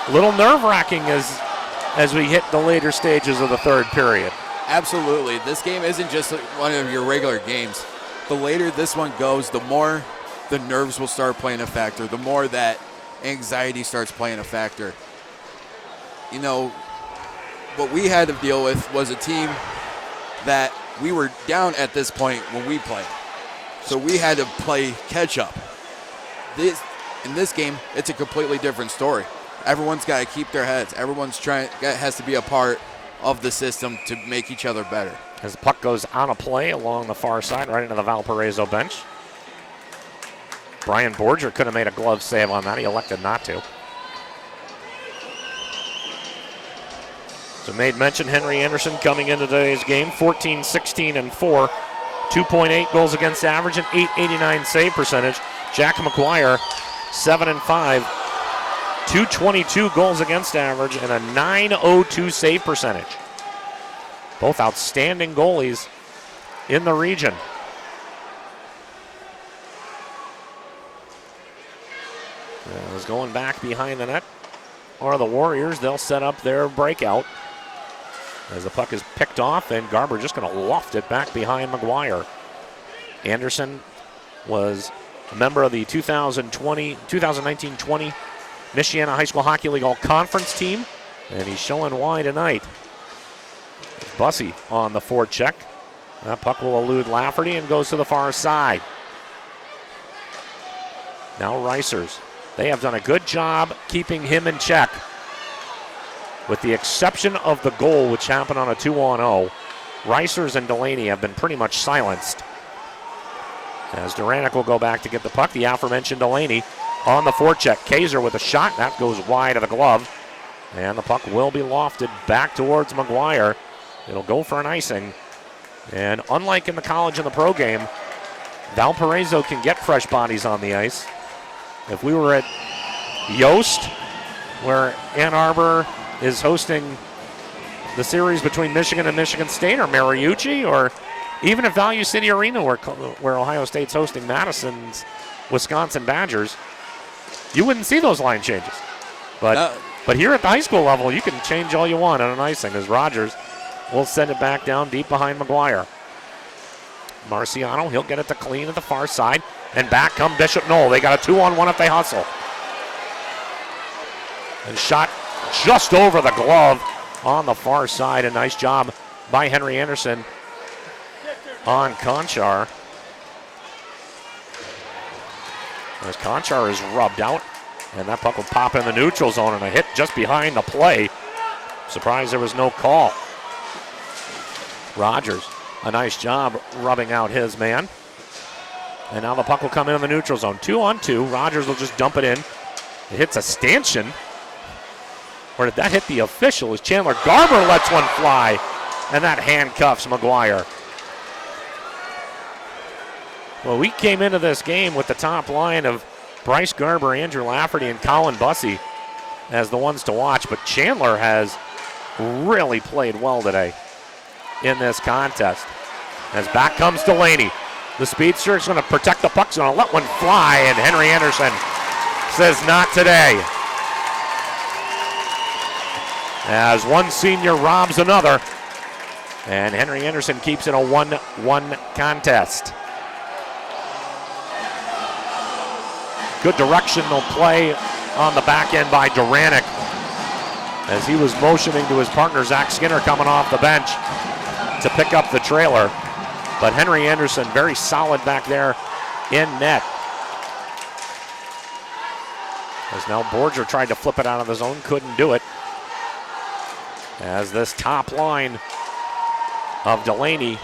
A little nerve-wracking as we hit the later stages of the third period. Absolutely. This game isn't just one of your regular games. The later this one goes, the more the nerves will start playing a factor, the more that anxiety starts playing a factor. You know, what we had to deal with was a team that we were down at this point when we played. So we had to play catch up. In this game, it's a completely different story. everyone's got to keep their heads. Has to be a part of the system to make each other better. As the puck goes on a play along the far side, right into the Valparaiso bench. Brian Borger could have made a glove save on that. He elected not to. So made mention, Henry Anderson coming into today's game, 14, 16, and 4. 2.8 goals against average and 889 save percentage. Jack McGuire, 7 and 5. 222 goals against average and a 902 save percentage. Both outstanding goalies in the region. As going back behind the net are the Warriors. They'll set up their breakout as the puck is picked off, and Garber just going to loft it back behind McGuire. Anderson was a member of the 2019-20 Michiana High School Hockey League All-Conference team, and he's showing why tonight. Bussey on the forecheck. That puck will elude Lafferty and goes to the far side. Now Ricers. They have done a good job keeping him in check. With the exception of the goal, which happened on a 2-on-0, Ricers and Delaney have been pretty much silenced. As Duranick will go back to get the puck, the aforementioned Delaney on the forecheck. Kaiser with a shot. That goes wide of the glove. And the puck will be lofted back towards McGuire. It'll go for an icing. And unlike in the college and the pro game, Valparaiso can get fresh bodies on the ice. If we were at Yost, where Ann Arbor is hosting the series between Michigan and Michigan State, or Mariucci, or even at Value City Arena, where Ohio State's hosting Madison's Wisconsin Badgers, you wouldn't see those line changes. But here at the high school level, you can change all you want on an icing, as Rogers will send it back down deep behind McGuire. Marciano, he'll get it to clean at the far side, and back come Bishop Noll. They got a 2-on-1 if they hustle. And shot just over the glove on the far side. A nice job by Henry Anderson on Conchar. As Conchar is rubbed out, and that puck will pop in the neutral zone, and a hit just behind the play. Surprised there was no call. Rogers, a nice job rubbing out his man. And now the puck will come in the neutral zone. 2-on-2. Rogers will just dump it in. It hits a stanchion. Or did that hit the official? As Chandler Garber lets one fly, and that handcuffs McGuire. Well, we came into this game with the top line of Bryce Garber, Andrew Lafferty, and Colin Bussey as the ones to watch, but Chandler has really played well today in this contest. As back comes Delaney. The speedster is going to protect the puck, he's going to let one fly, and Henry Anderson says not today. As one senior robs another, and Henry Anderson keeps it a 1-1 contest. Good directional play on the back end by Duranick as he was motioning to his partner, Zach Skinner, coming off the bench to pick up the trailer. But Henry Anderson very solid back there in net. As now Borger tried to flip it out of the zone, couldn't do it. As this top line of Delaney,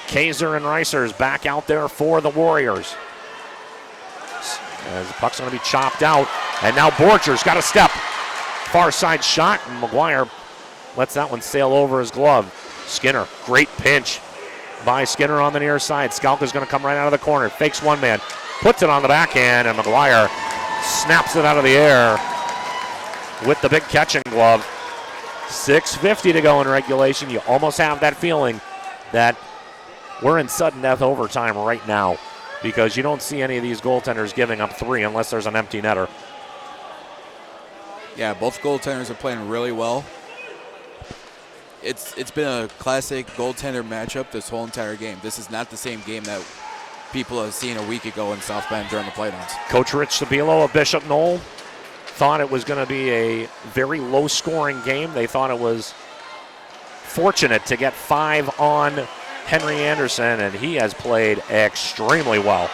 Kaiser, and Ricers back out there for the Warriors. As the puck's going to be chopped out. And now Borger's got a step. Far side shot, and McGuire lets that one sail over his glove. Skinner, great pinch by Skinner on the near side. Skalka's going to come right out of the corner. Fakes one man, puts it on the backhand, and McGuire snaps it out of the air with the big catching glove. 6:50 to go in regulation. You almost have that feeling that we're in sudden death overtime right now, because you don't see any of these goaltenders giving up three unless there's an empty netter. Yeah, both goaltenders are playing really well. It's been a classic goaltender matchup this whole entire game. This is not the same game that people have seen a week ago in South Bend during the playdowns. Coach Rich Sabilo of Bishop Noll thought it was going to be a very low-scoring game. They thought it was fortunate to get 5 on Henry Anderson, and he has played extremely well.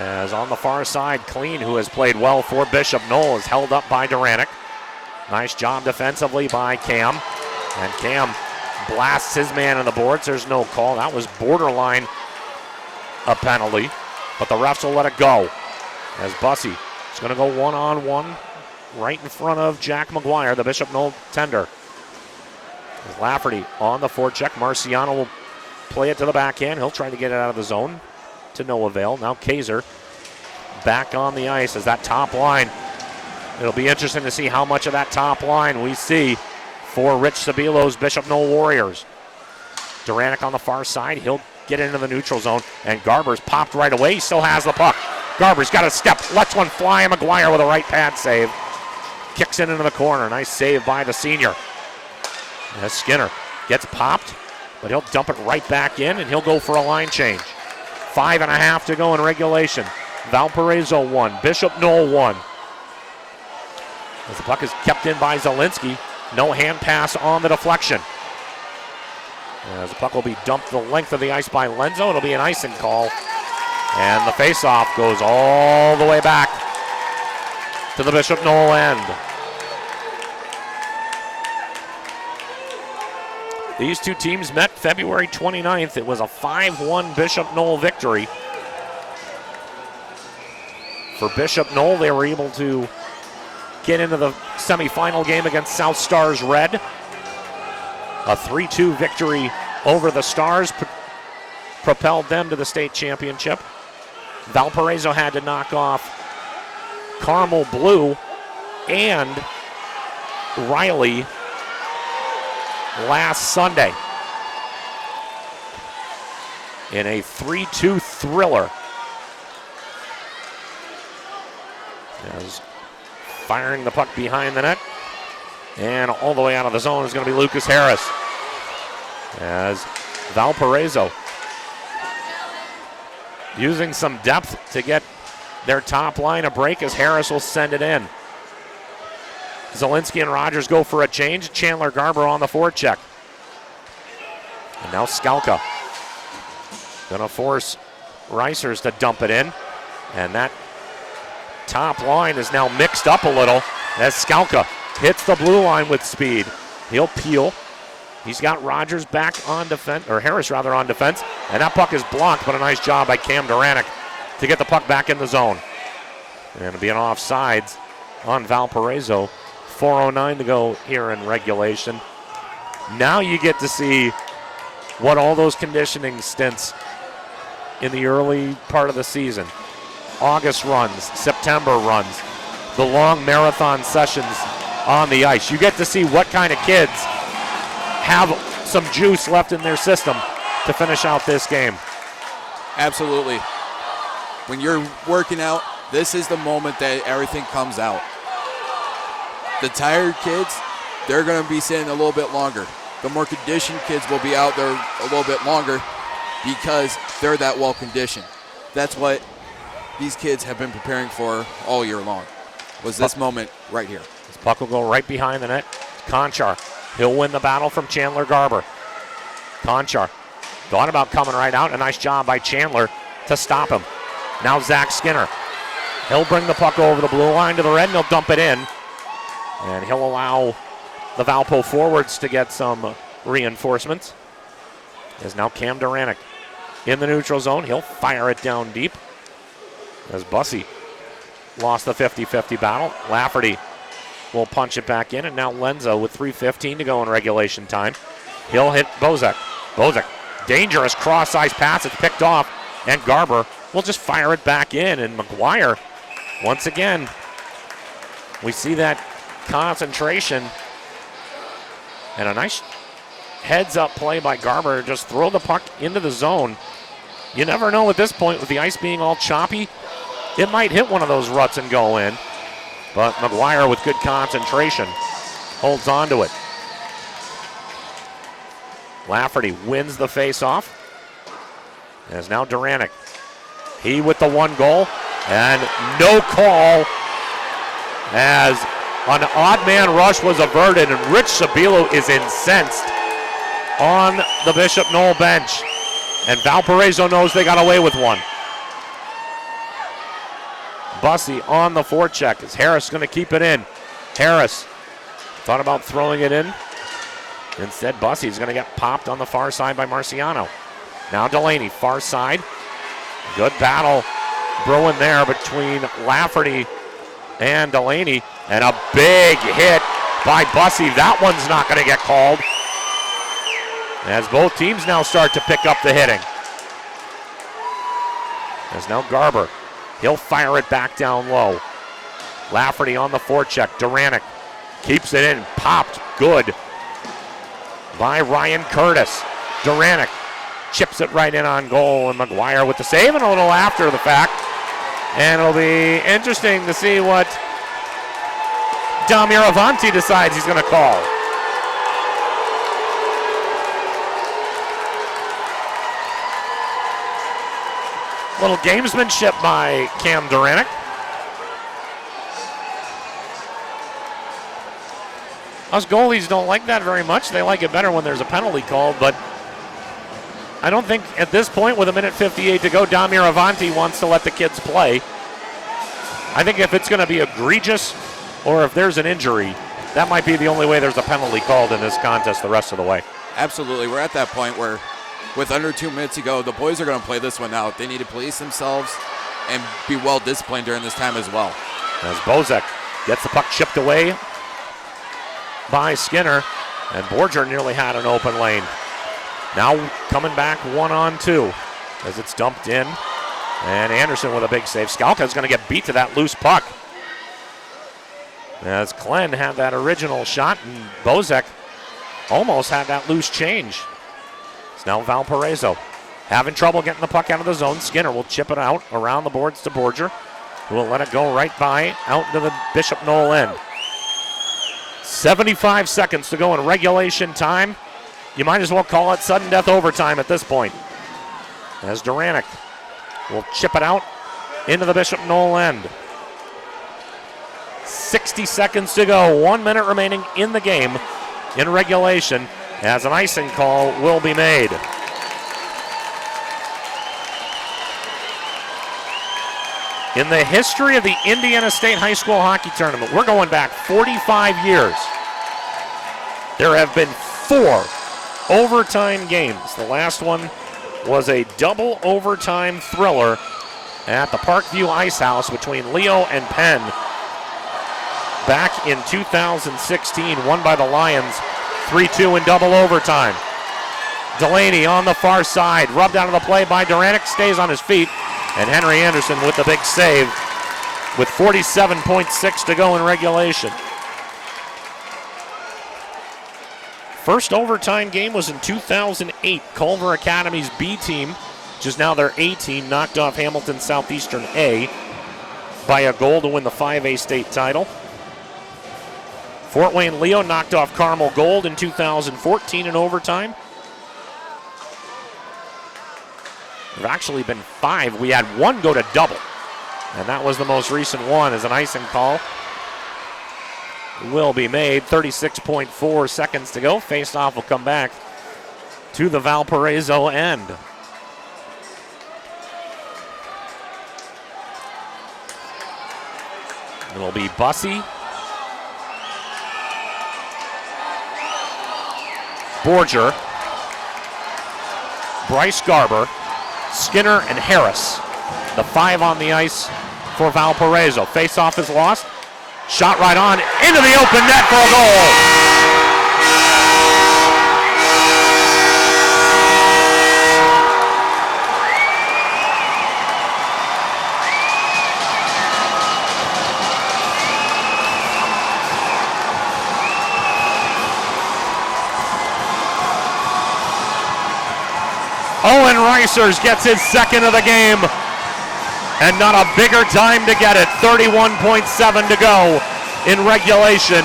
As on the far side, Clean, who has played well for Bishop Noll, is held up by Duranic. Nice job defensively by Cam. And Cam blasts his man on the boards. There's no call. That was borderline a penalty, but the refs will let it go. As Bussey is going to go one-on-one right in front of Jack McGuire, the Bishop Noll tender. As Lafferty on the forecheck. Marciano will play it to the backhand. He'll try to get it out of the zone to no avail. Now Kaiser back on the ice as that top line. It'll be interesting to see how much of that top line we see for Rich Sabilo's Bishop Noll Warriors. Duranic on the far side. He'll get into the neutral zone, and Garber's popped right away. He still has the puck. Garber's got a step, lets one fly, and McGuire with a right pad save. Kicks it into the corner. Nice save by the senior. As Skinner gets popped, but he'll dump it right back in, and he'll go for a line change. 5.5 to go in regulation. Valparaiso 1, Bishop Noll 1. As the puck is kept in by Zielinski, no hand pass on the deflection. As the puck will be dumped the length of the ice by Lenzo, it'll be an icing call. And the face-off goes all the way back to the Bishop Noll end. These two teams met February 29th. It was a 5-1 Bishop Noll victory. For Bishop Noll, they were able to get into the semifinal game against South Stars Red. A 3-2 victory over the Stars propelled them to the state championship. Valparaiso had to knock off Carmel Blue and Riley last Sunday in a 3-2 thriller. As firing the puck behind the net and all the way out of the zone is going to be Lucas Harris. As Valparaiso using some depth to get their top line a break, as Harris will send it in. Zielinski and Rogers go for a change. Chandler Garber on the forecheck. And now Skalka going to force Reisers to dump it in. And that top line is now mixed up a little as Skalka hits the blue line with speed. He'll peel. He's got Rogers back on defense, or Harris rather on defense, and that puck is blocked, but a nice job by Cam Duranic to get the puck back in the zone. And it'll be an offsides on Valparaiso. 4:09 to go here in regulation. Now you get to see what all those conditioning stints in the early part of the season, August runs, September runs, the long marathon sessions on the ice. You get to see what kind of kids have some juice left in their system to finish out this game. Absolutely. When you're working out, this is the moment that everything comes out. The tired kids, they're going to be sitting a little bit longer. The more conditioned kids will be out there a little bit longer because they're that well conditioned. That's what these kids have been preparing for all year long, was this moment right here. This puck will go right behind the net. Conchar, he'll win the battle from Chandler Garber. Conchar thought about coming right out. A nice job by Chandler to stop him. Now Zach Skinner. He'll bring the puck over the blue line to the red, and he'll dump it in. And he'll allow the Valpo forwards to get some reinforcements. As now Cam Duranic in the neutral zone. He'll fire it down deep. As Bussey lost the 50-50 battle. Lafferty will punch it back in, and now Lenzo with 3:15 to go in regulation time. He'll hit Bozek. Bozek, dangerous cross-ice pass. It's picked off, and Garber will just fire it back in. And McGuire, once again, we see that concentration and a nice heads-up play by Garber. Just throw the puck into the zone. You never know at this point with the ice being all choppy. It might hit one of those ruts and go in. But McGuire with good concentration holds on to it. Lafferty wins the face-off. As now Duranic. He with the one goal. And no call as an odd man rush was averted. And Rich Sabilo is incensed on the Bishop Noll bench. And Valparaiso knows they got away with one. Bussey on the forecheck. Is Harris going to keep it in? Harris thought about throwing it in. Instead, Bussey's going to get popped on the far side by Marciano. Now Delaney, far side. Good battle brewing there between Lafferty and Delaney. And a big hit by Bussey. That one's not going to get called. As both teams now start to pick up the hitting. There's now Garber. He'll fire it back down low. Lafferty on the forecheck. Duranic keeps it in. Popped. Good by Ryan Curtis. Duranic chips it right in on goal, and McGuire with the save and a little after the fact. And it'll be interesting to see what Damir Avanti decides he's going to call. Little gamesmanship by Cam Duranic. Us goalies don't like that very much. They like it better when there's a penalty called, but I don't think at this point, with 1:58 to go, Damir Avanti wants to let the kids play. I think if it's going to be egregious or if there's an injury, that might be the only way there's a penalty called in this contest the rest of the way. Absolutely. We're at that point where with under 2 minutes to go, the boys are going to play this one out. They need to police themselves and be well disciplined during this time as well. As Bozek gets the puck chipped away by Skinner, and Borger nearly had an open lane. Now coming back 1-on-2 as it's dumped in, and Anderson with a big save. Skalka's going to get beat to that loose puck. As Glenn had that original shot, and Bozek almost had that loose change. It's now Valparaiso having trouble getting the puck out of the zone. Skinner will chip it out around the boards to Borger, who will let it go right by out to the Bishop Noll end. 75 seconds to go in regulation time. You might as well call it sudden death overtime at this point. As Duranic will chip it out into the Bishop Noll end. 60 seconds to go. 1 minute remaining in the game in regulation as an icing call will be made. In the history of the Indiana State High School Hockey Tournament, we're going back 45 years. There have been 4 overtime games. The last one was a double overtime thriller at the Parkview Ice House between Leo and Penn back in 2016, won by the Lions 3-2 in double overtime. Delaney on the far side, rubbed out of the play by Duranic, stays on his feet, and Henry Anderson with the big save with 47.6 to go in regulation. First overtime game was in 2008. Culver Academy's B team, which is now their A team, knocked off Hamilton Southeastern A by a goal to win the 5A state title. Fort Wayne Leo knocked off Carmel Gold in 2014 in overtime. There have actually been 5. We had 1 go to double, and that was the most recent one as an icing call will be made. 36.4 seconds to go. Face-off will come back to the Valparaiso end. It'll be Bussey, Borger, Bryce Garber, Skinner, and Harris. The 5 on the ice for Valparaiso. Face-off is lost. Shot right on into the open net for a goal. Owen Reisers gets his second of the game, and not a bigger time to get it. 31.7 to go in regulation.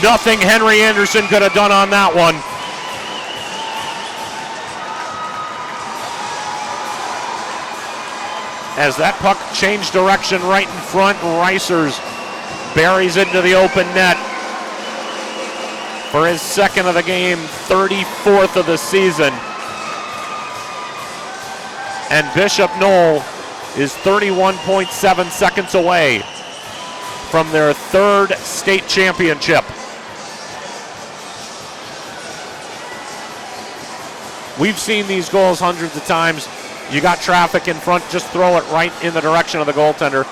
Nothing Henry Anderson could have done on that one. As that puck changed direction right in front, Reisers buries it into the open net for his second of the game, 34th of the season. And Bishop Noll is 31.7 seconds away from their third state championship. We've seen these goals hundreds of times. You got traffic in front, just throw it right in the direction of the goaltender.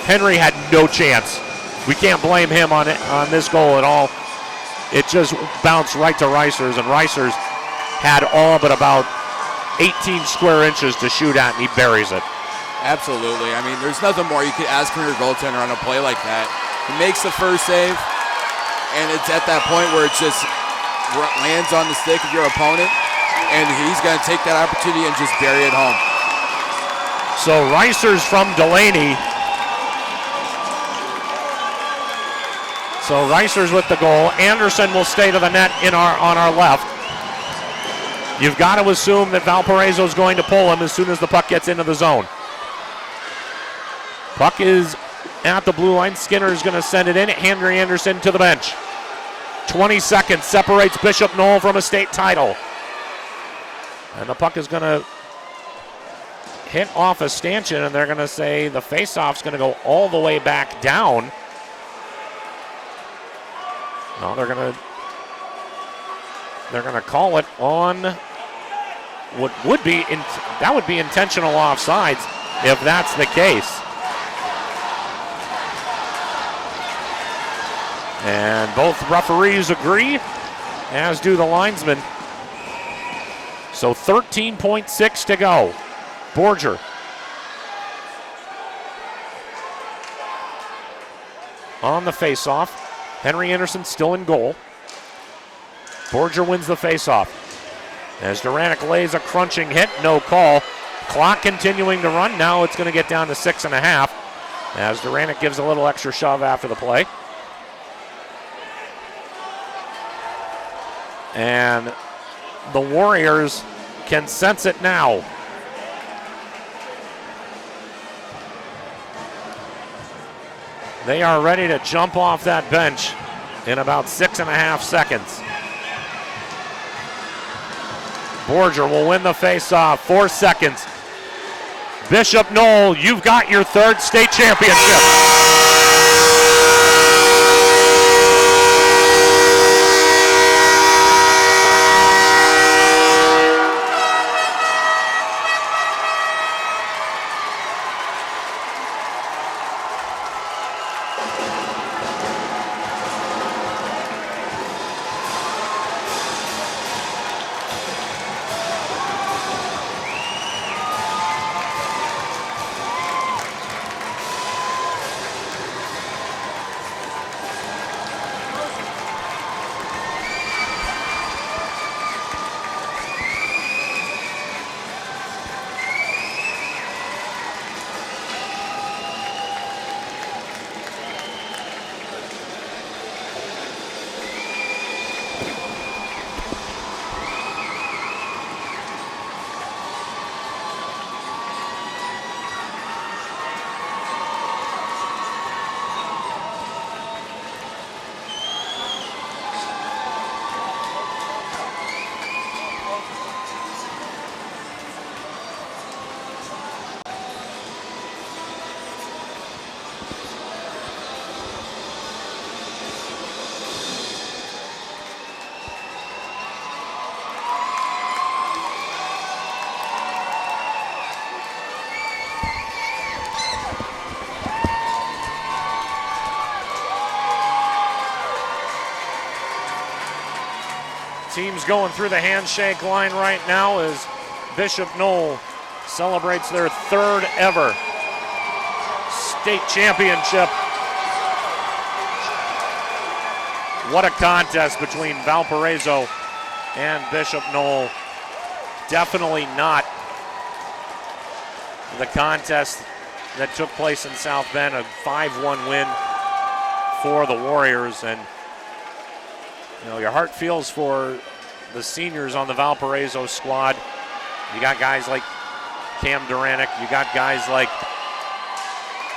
Henry had no chance. We can't blame him on this goal at all. It just bounced right to Reisers, and Reisers had all but about 18 square inches to shoot at, and he buries it. Absolutely. I mean, there's nothing more you could ask from your goaltender on a play like that. He makes the first save, and it's at that point where it just lands on the stick of your opponent, and he's going to take that opportunity and just bury it home. So Reisers from Delaney. So Reisers with the goal. Anderson will stay to the net on our left. You've got to assume that Valparaiso is going to pull him as soon as the puck gets into the zone. Puck is at the blue line. Skinner is going to send it in. Henry Anderson to the bench. 20 seconds separates Bishop Noll from a state title. And the puck is going to hit off a stanchion, and they're going to say the faceoff's going to go all the way back down. No, they're going to call it on what would be that would be intentional offsides if that's the case. And both referees agree, as do the linesmen. So 13.6 to go. Borger. On the faceoff. Henry Anderson still in goal. Borger wins the faceoff. As Duranic lays a crunching hit, no call. Clock continuing to run. Now it's going to get down to 6.5 as Duranic gives a little extra shove after the play. And the Warriors can sense it now. They are ready to jump off that bench in about 6.5 seconds. Borger will win the faceoff. 4 seconds. Bishop Noll, you've got your third state championship. Teams going through the handshake line right now as Bishop Noll celebrates their third ever state championship. What a contest between Valparaiso and Bishop Noll. Definitely not the contest that took place in South Bend, a 5-1 win for the Warriors. And you know, your heart feels for the seniors on the Valparaiso squad. You got guys like Cam Duranic. You got guys like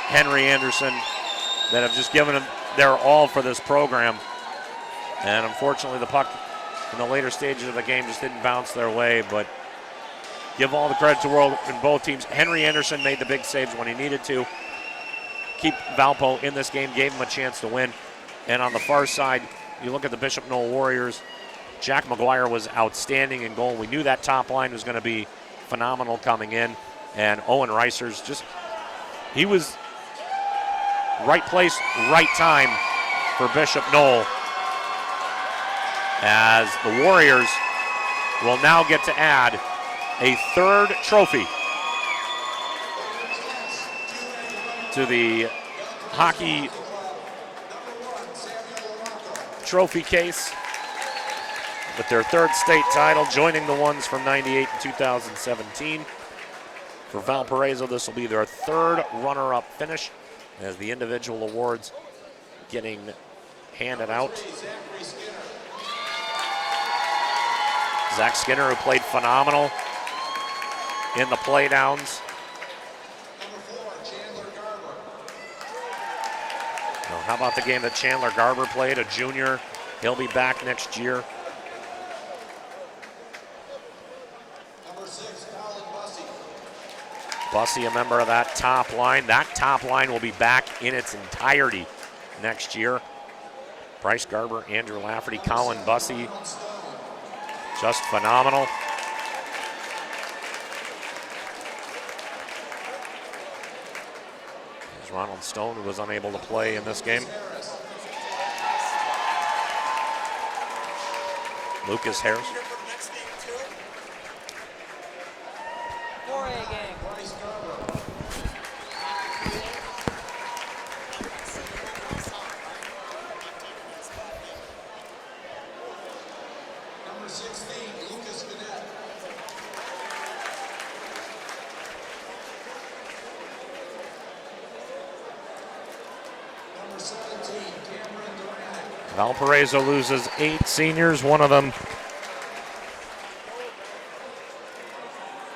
Henry Anderson that have just given them their all for this program. And unfortunately, the puck in the later stages of the game just didn't bounce their way. But give all the credit to the world in both teams. Henry Anderson made the big saves when he needed to. Keep Valpo in this game, gave him a chance to win. And on the far side, you look at the Bishop Noll Warriors, Jack McGuire was outstanding in goal. We knew that top line was going to be phenomenal coming in. And Owen Reiser's he was right place, right time for Bishop Noll, as the Warriors will now get to add a third trophy to the hockey trophy case with their third state title, joining the ones from 98 and 2017. For Valparaiso, this will be their third runner-up finish, as the individual awards getting handed out. Zach Skinner, who played phenomenal in the playdowns. Now, how about the game that Chandler Garber played, a junior? He'll be back next year. Bussey, a member of that top line. That top line will be back in its entirety next year. Bryce Garber, Andrew Lafferty, Colin Bussey, just phenomenal. There's Ronald Stone, who was unable to play in this game. Lucas Harris. 4A game. Number 16, Lucas Cadet. Number 17, Cameron Durant. Valparaiso loses 8 seniors. One of them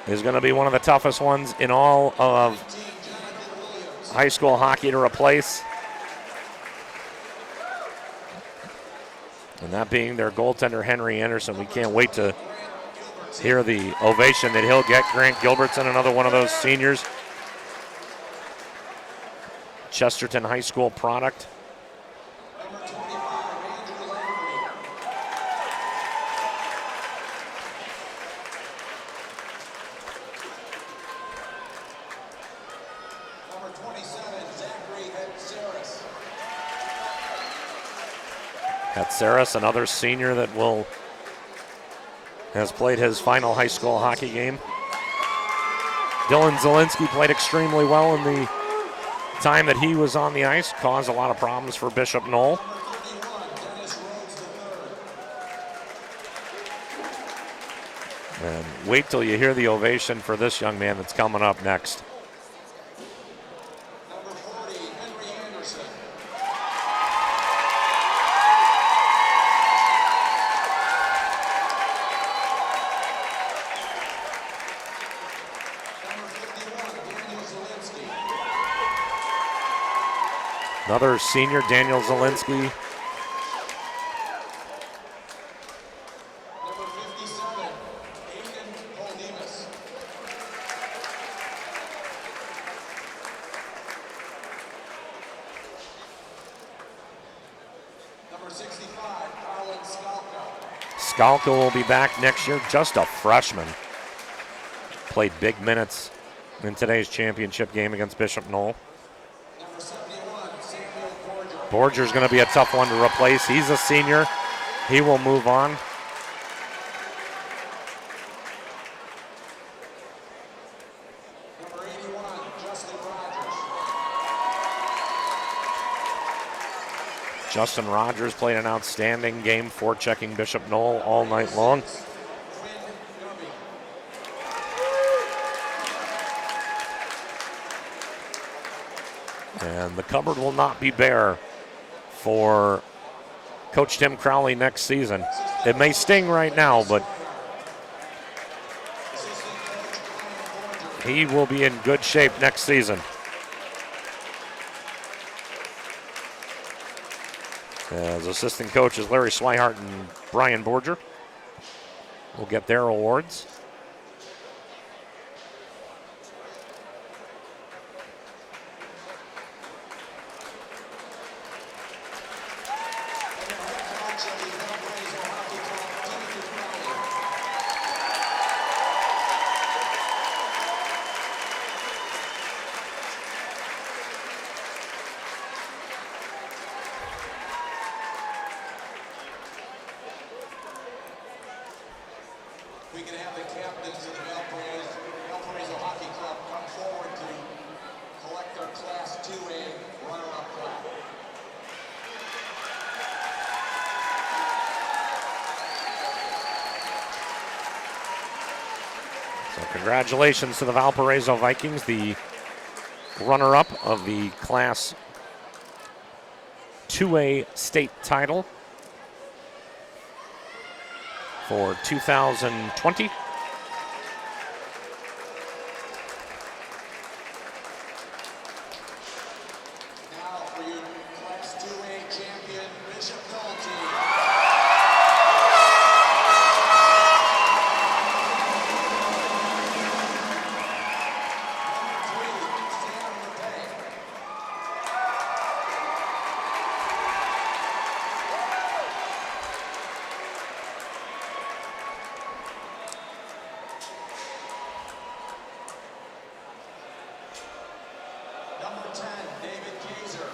is going to be one of the toughest ones in all of high school hockey to replace. And that being their goaltender, Henry Anderson. We can't wait to hear the ovation that he'll get. Grant Gilbertson, another one of those seniors. Chesterton High School product. Number 25, Andrew Lafferty. Number 27, Zachary Hetzeris. Hatsaris, another senior that has played his final high school hockey game. Dylan Zielinski played extremely well in the time that he was on the ice, caused a lot of problems for Bishop Noll. Number 31, Dennis Rhodes III. And wait till you hear the ovation for this young man that's coming up next. Number 40, Henry Anderson. Number 51, Daniel Zielinski. Another senior, Daniel Zielinski. Number 57, Aidan Poldemus. Number 65, Colin Skalka. Skalka will be back next year, just a freshman. Played big minutes in today's championship game against Bishop Noll. Number 71, Samuel Borger. Borger's going to be a tough one to replace. He's a senior. He will move on. Number 81, Justin Rogers. Justin Rogers played an outstanding game forechecking Bishop Noll all night long. Quinn Gubby. And the cupboard will not be bare for Coach Tim Crowley next season. It may sting right now, but he will be in good shape next season. As assistant coaches Larry Swihart and Brian Borger will get their awards. Congratulations to the Valparaiso Vikings, the runner-up of the Class 2A state title for 2020. Now for your Class 2A champion, Bishop Noll team. Number 10, David Kaiser.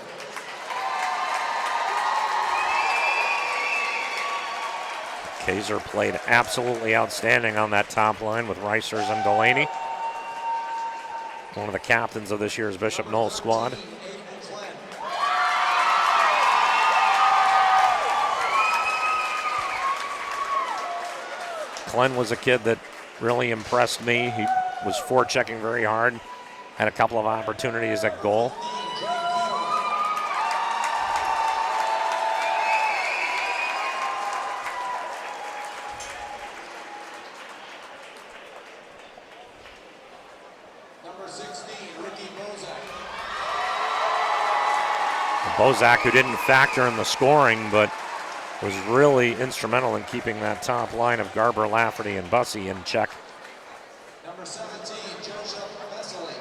Kaiser played absolutely outstanding on that top line with Reisers and Delaney. One of the captains of this year's Bishop Noll squad. Glenn was a kid that really impressed me. He was forechecking very hard, had a couple of opportunities at goal. Number 16, Ricky Bozak. Bozak, who didn't factor in the scoring, but was really instrumental in keeping that top line of Garber, Lafferty, and Bussey in check. Number 17, Joseph Vesely.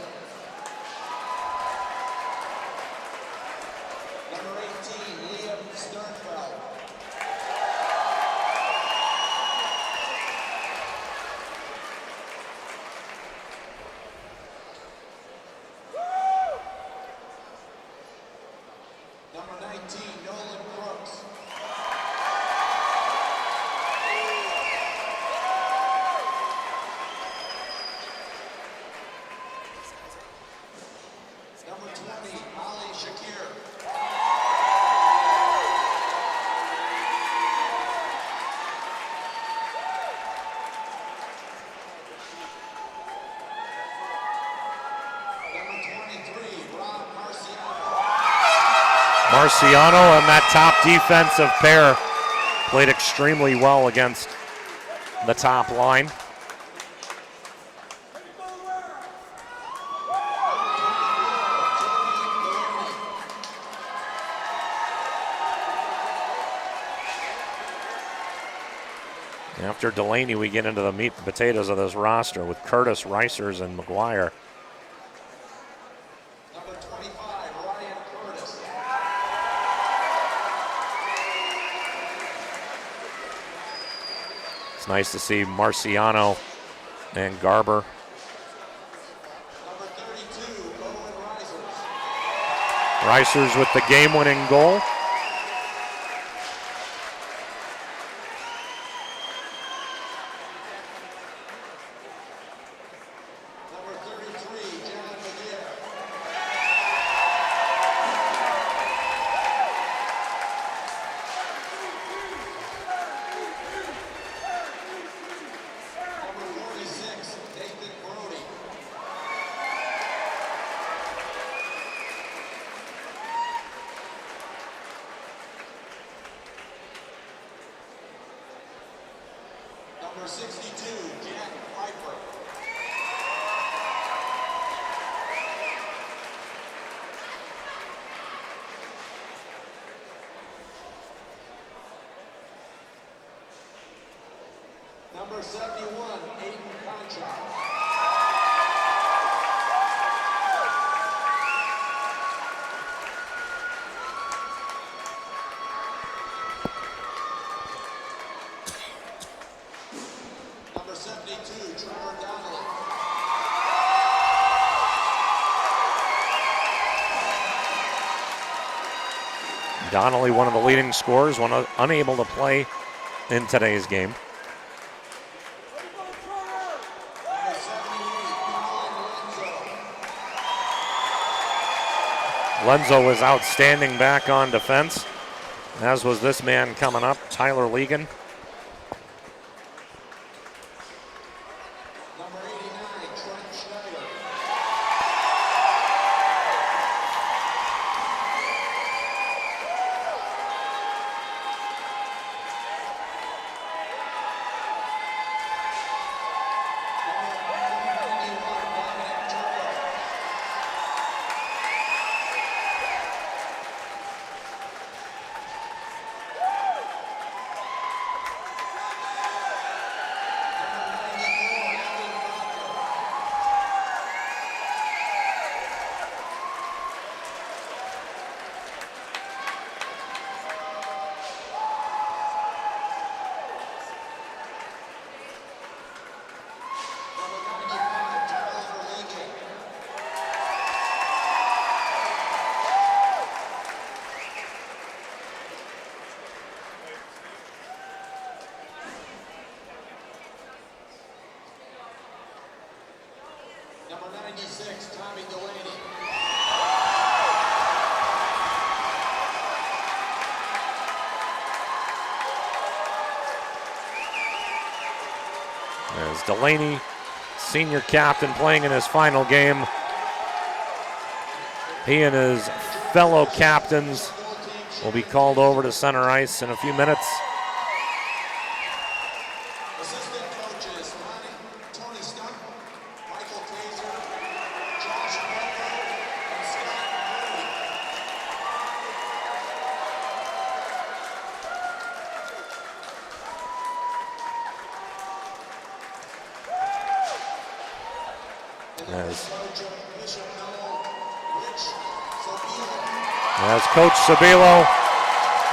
Number 18, Liam Sternfeld. Number 19, Nolan Brooks. Number 20, Ali Shakir. Number 23, Rob Marciano. Marciano and that top defensive pair played extremely well against the top line. After Delaney, we get into the meat and potatoes of this roster with Curtis, Reisers, and McGuire. Number 25, Ryan Curtis. It's nice to see Marciano and Garber. Number 32, Owen Reisers. Reisers with the game-winning goal. Number 33, John McGear. Number 46, Nathan Brody. Number 62, Jack Pfeiffer. Number 71, Aiden Concha. Number 72, Trevor Donnelly. Donnelly, one of the leading scorers, unable to play in today's game. Number 78, Colin Lenzo. Lenzo was outstanding back on defense, as was this man coming up, Tyler Legan. Number 89, 96, Tommy Delaney. As Delaney, senior captain, playing in his final game. He and his fellow captains will be called over to center ice in a few minutes. Assistant coaches, Tony Stuck, Michael Taser, Josh Coco, and Scott Murray. As Coach Sabilo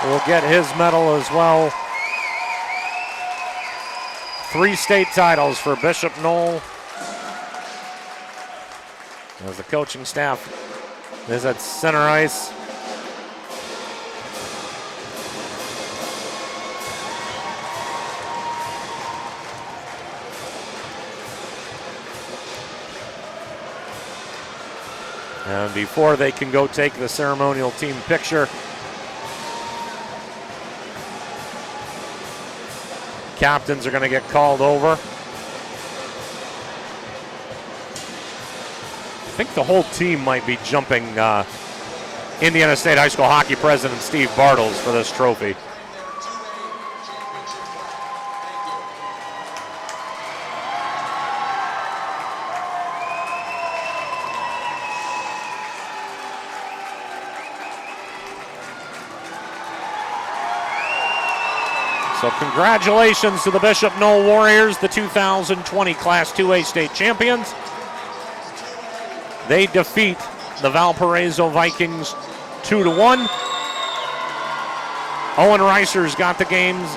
will get his medal as well. 3 state titles for Bishop Noll. As the coaching staff is at center ice. And before they can go take the ceremonial team picture, captains are going to get called over. I think the whole team might be jumping Indiana State High School hockey president Steve Bartles for this trophy. So congratulations to the Bishop Noll Warriors, the 2020 Class 2A state champions. They defeat the Valparaiso Vikings 2-1. Owen Reiser's got the game's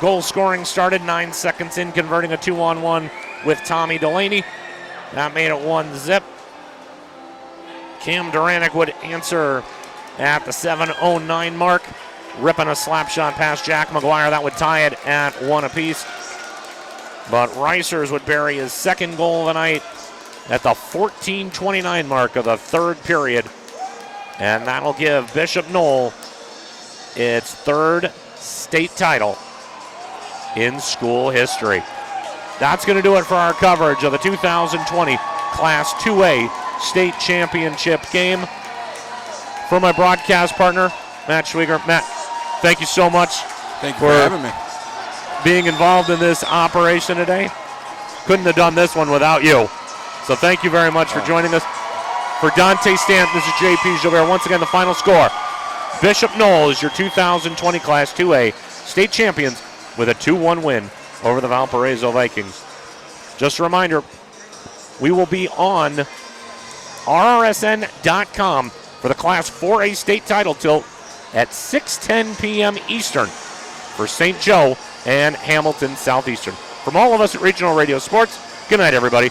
goal scoring started 9 seconds in, converting a 2-on-1 with Tommy Delaney. That made it 1-0. Cam Duranick would answer at the 7:09 mark, ripping a slap shot past Jack McGuire. That would tie it at 1 apiece. But Reisers would bury his second goal of the night at the 14:29 mark of the third period. And that'll give Bishop Noll its 3rd state title in school history. That's going to do it for our coverage of the 2020 Class 2A state championship game. For my broadcast partner, Matt Schwieger. Matt, thank you so much. Thank you for having me. Being involved in this operation today. Couldn't have done this one without you. So thank you very much for joining us. For Dante Stanton, this is JP Gilbert. Once again, the final score. Bishop Noll is your 2020 Class 2A state champions with a 2-1 win over the Valparaiso Vikings. Just a reminder, we will be on RRSN.com for the Class 4A state title tilt at 6:10 p.m. Eastern for St. Joe and Hamilton Southeastern. From all of us at Regional Radio Sports, good night, everybody.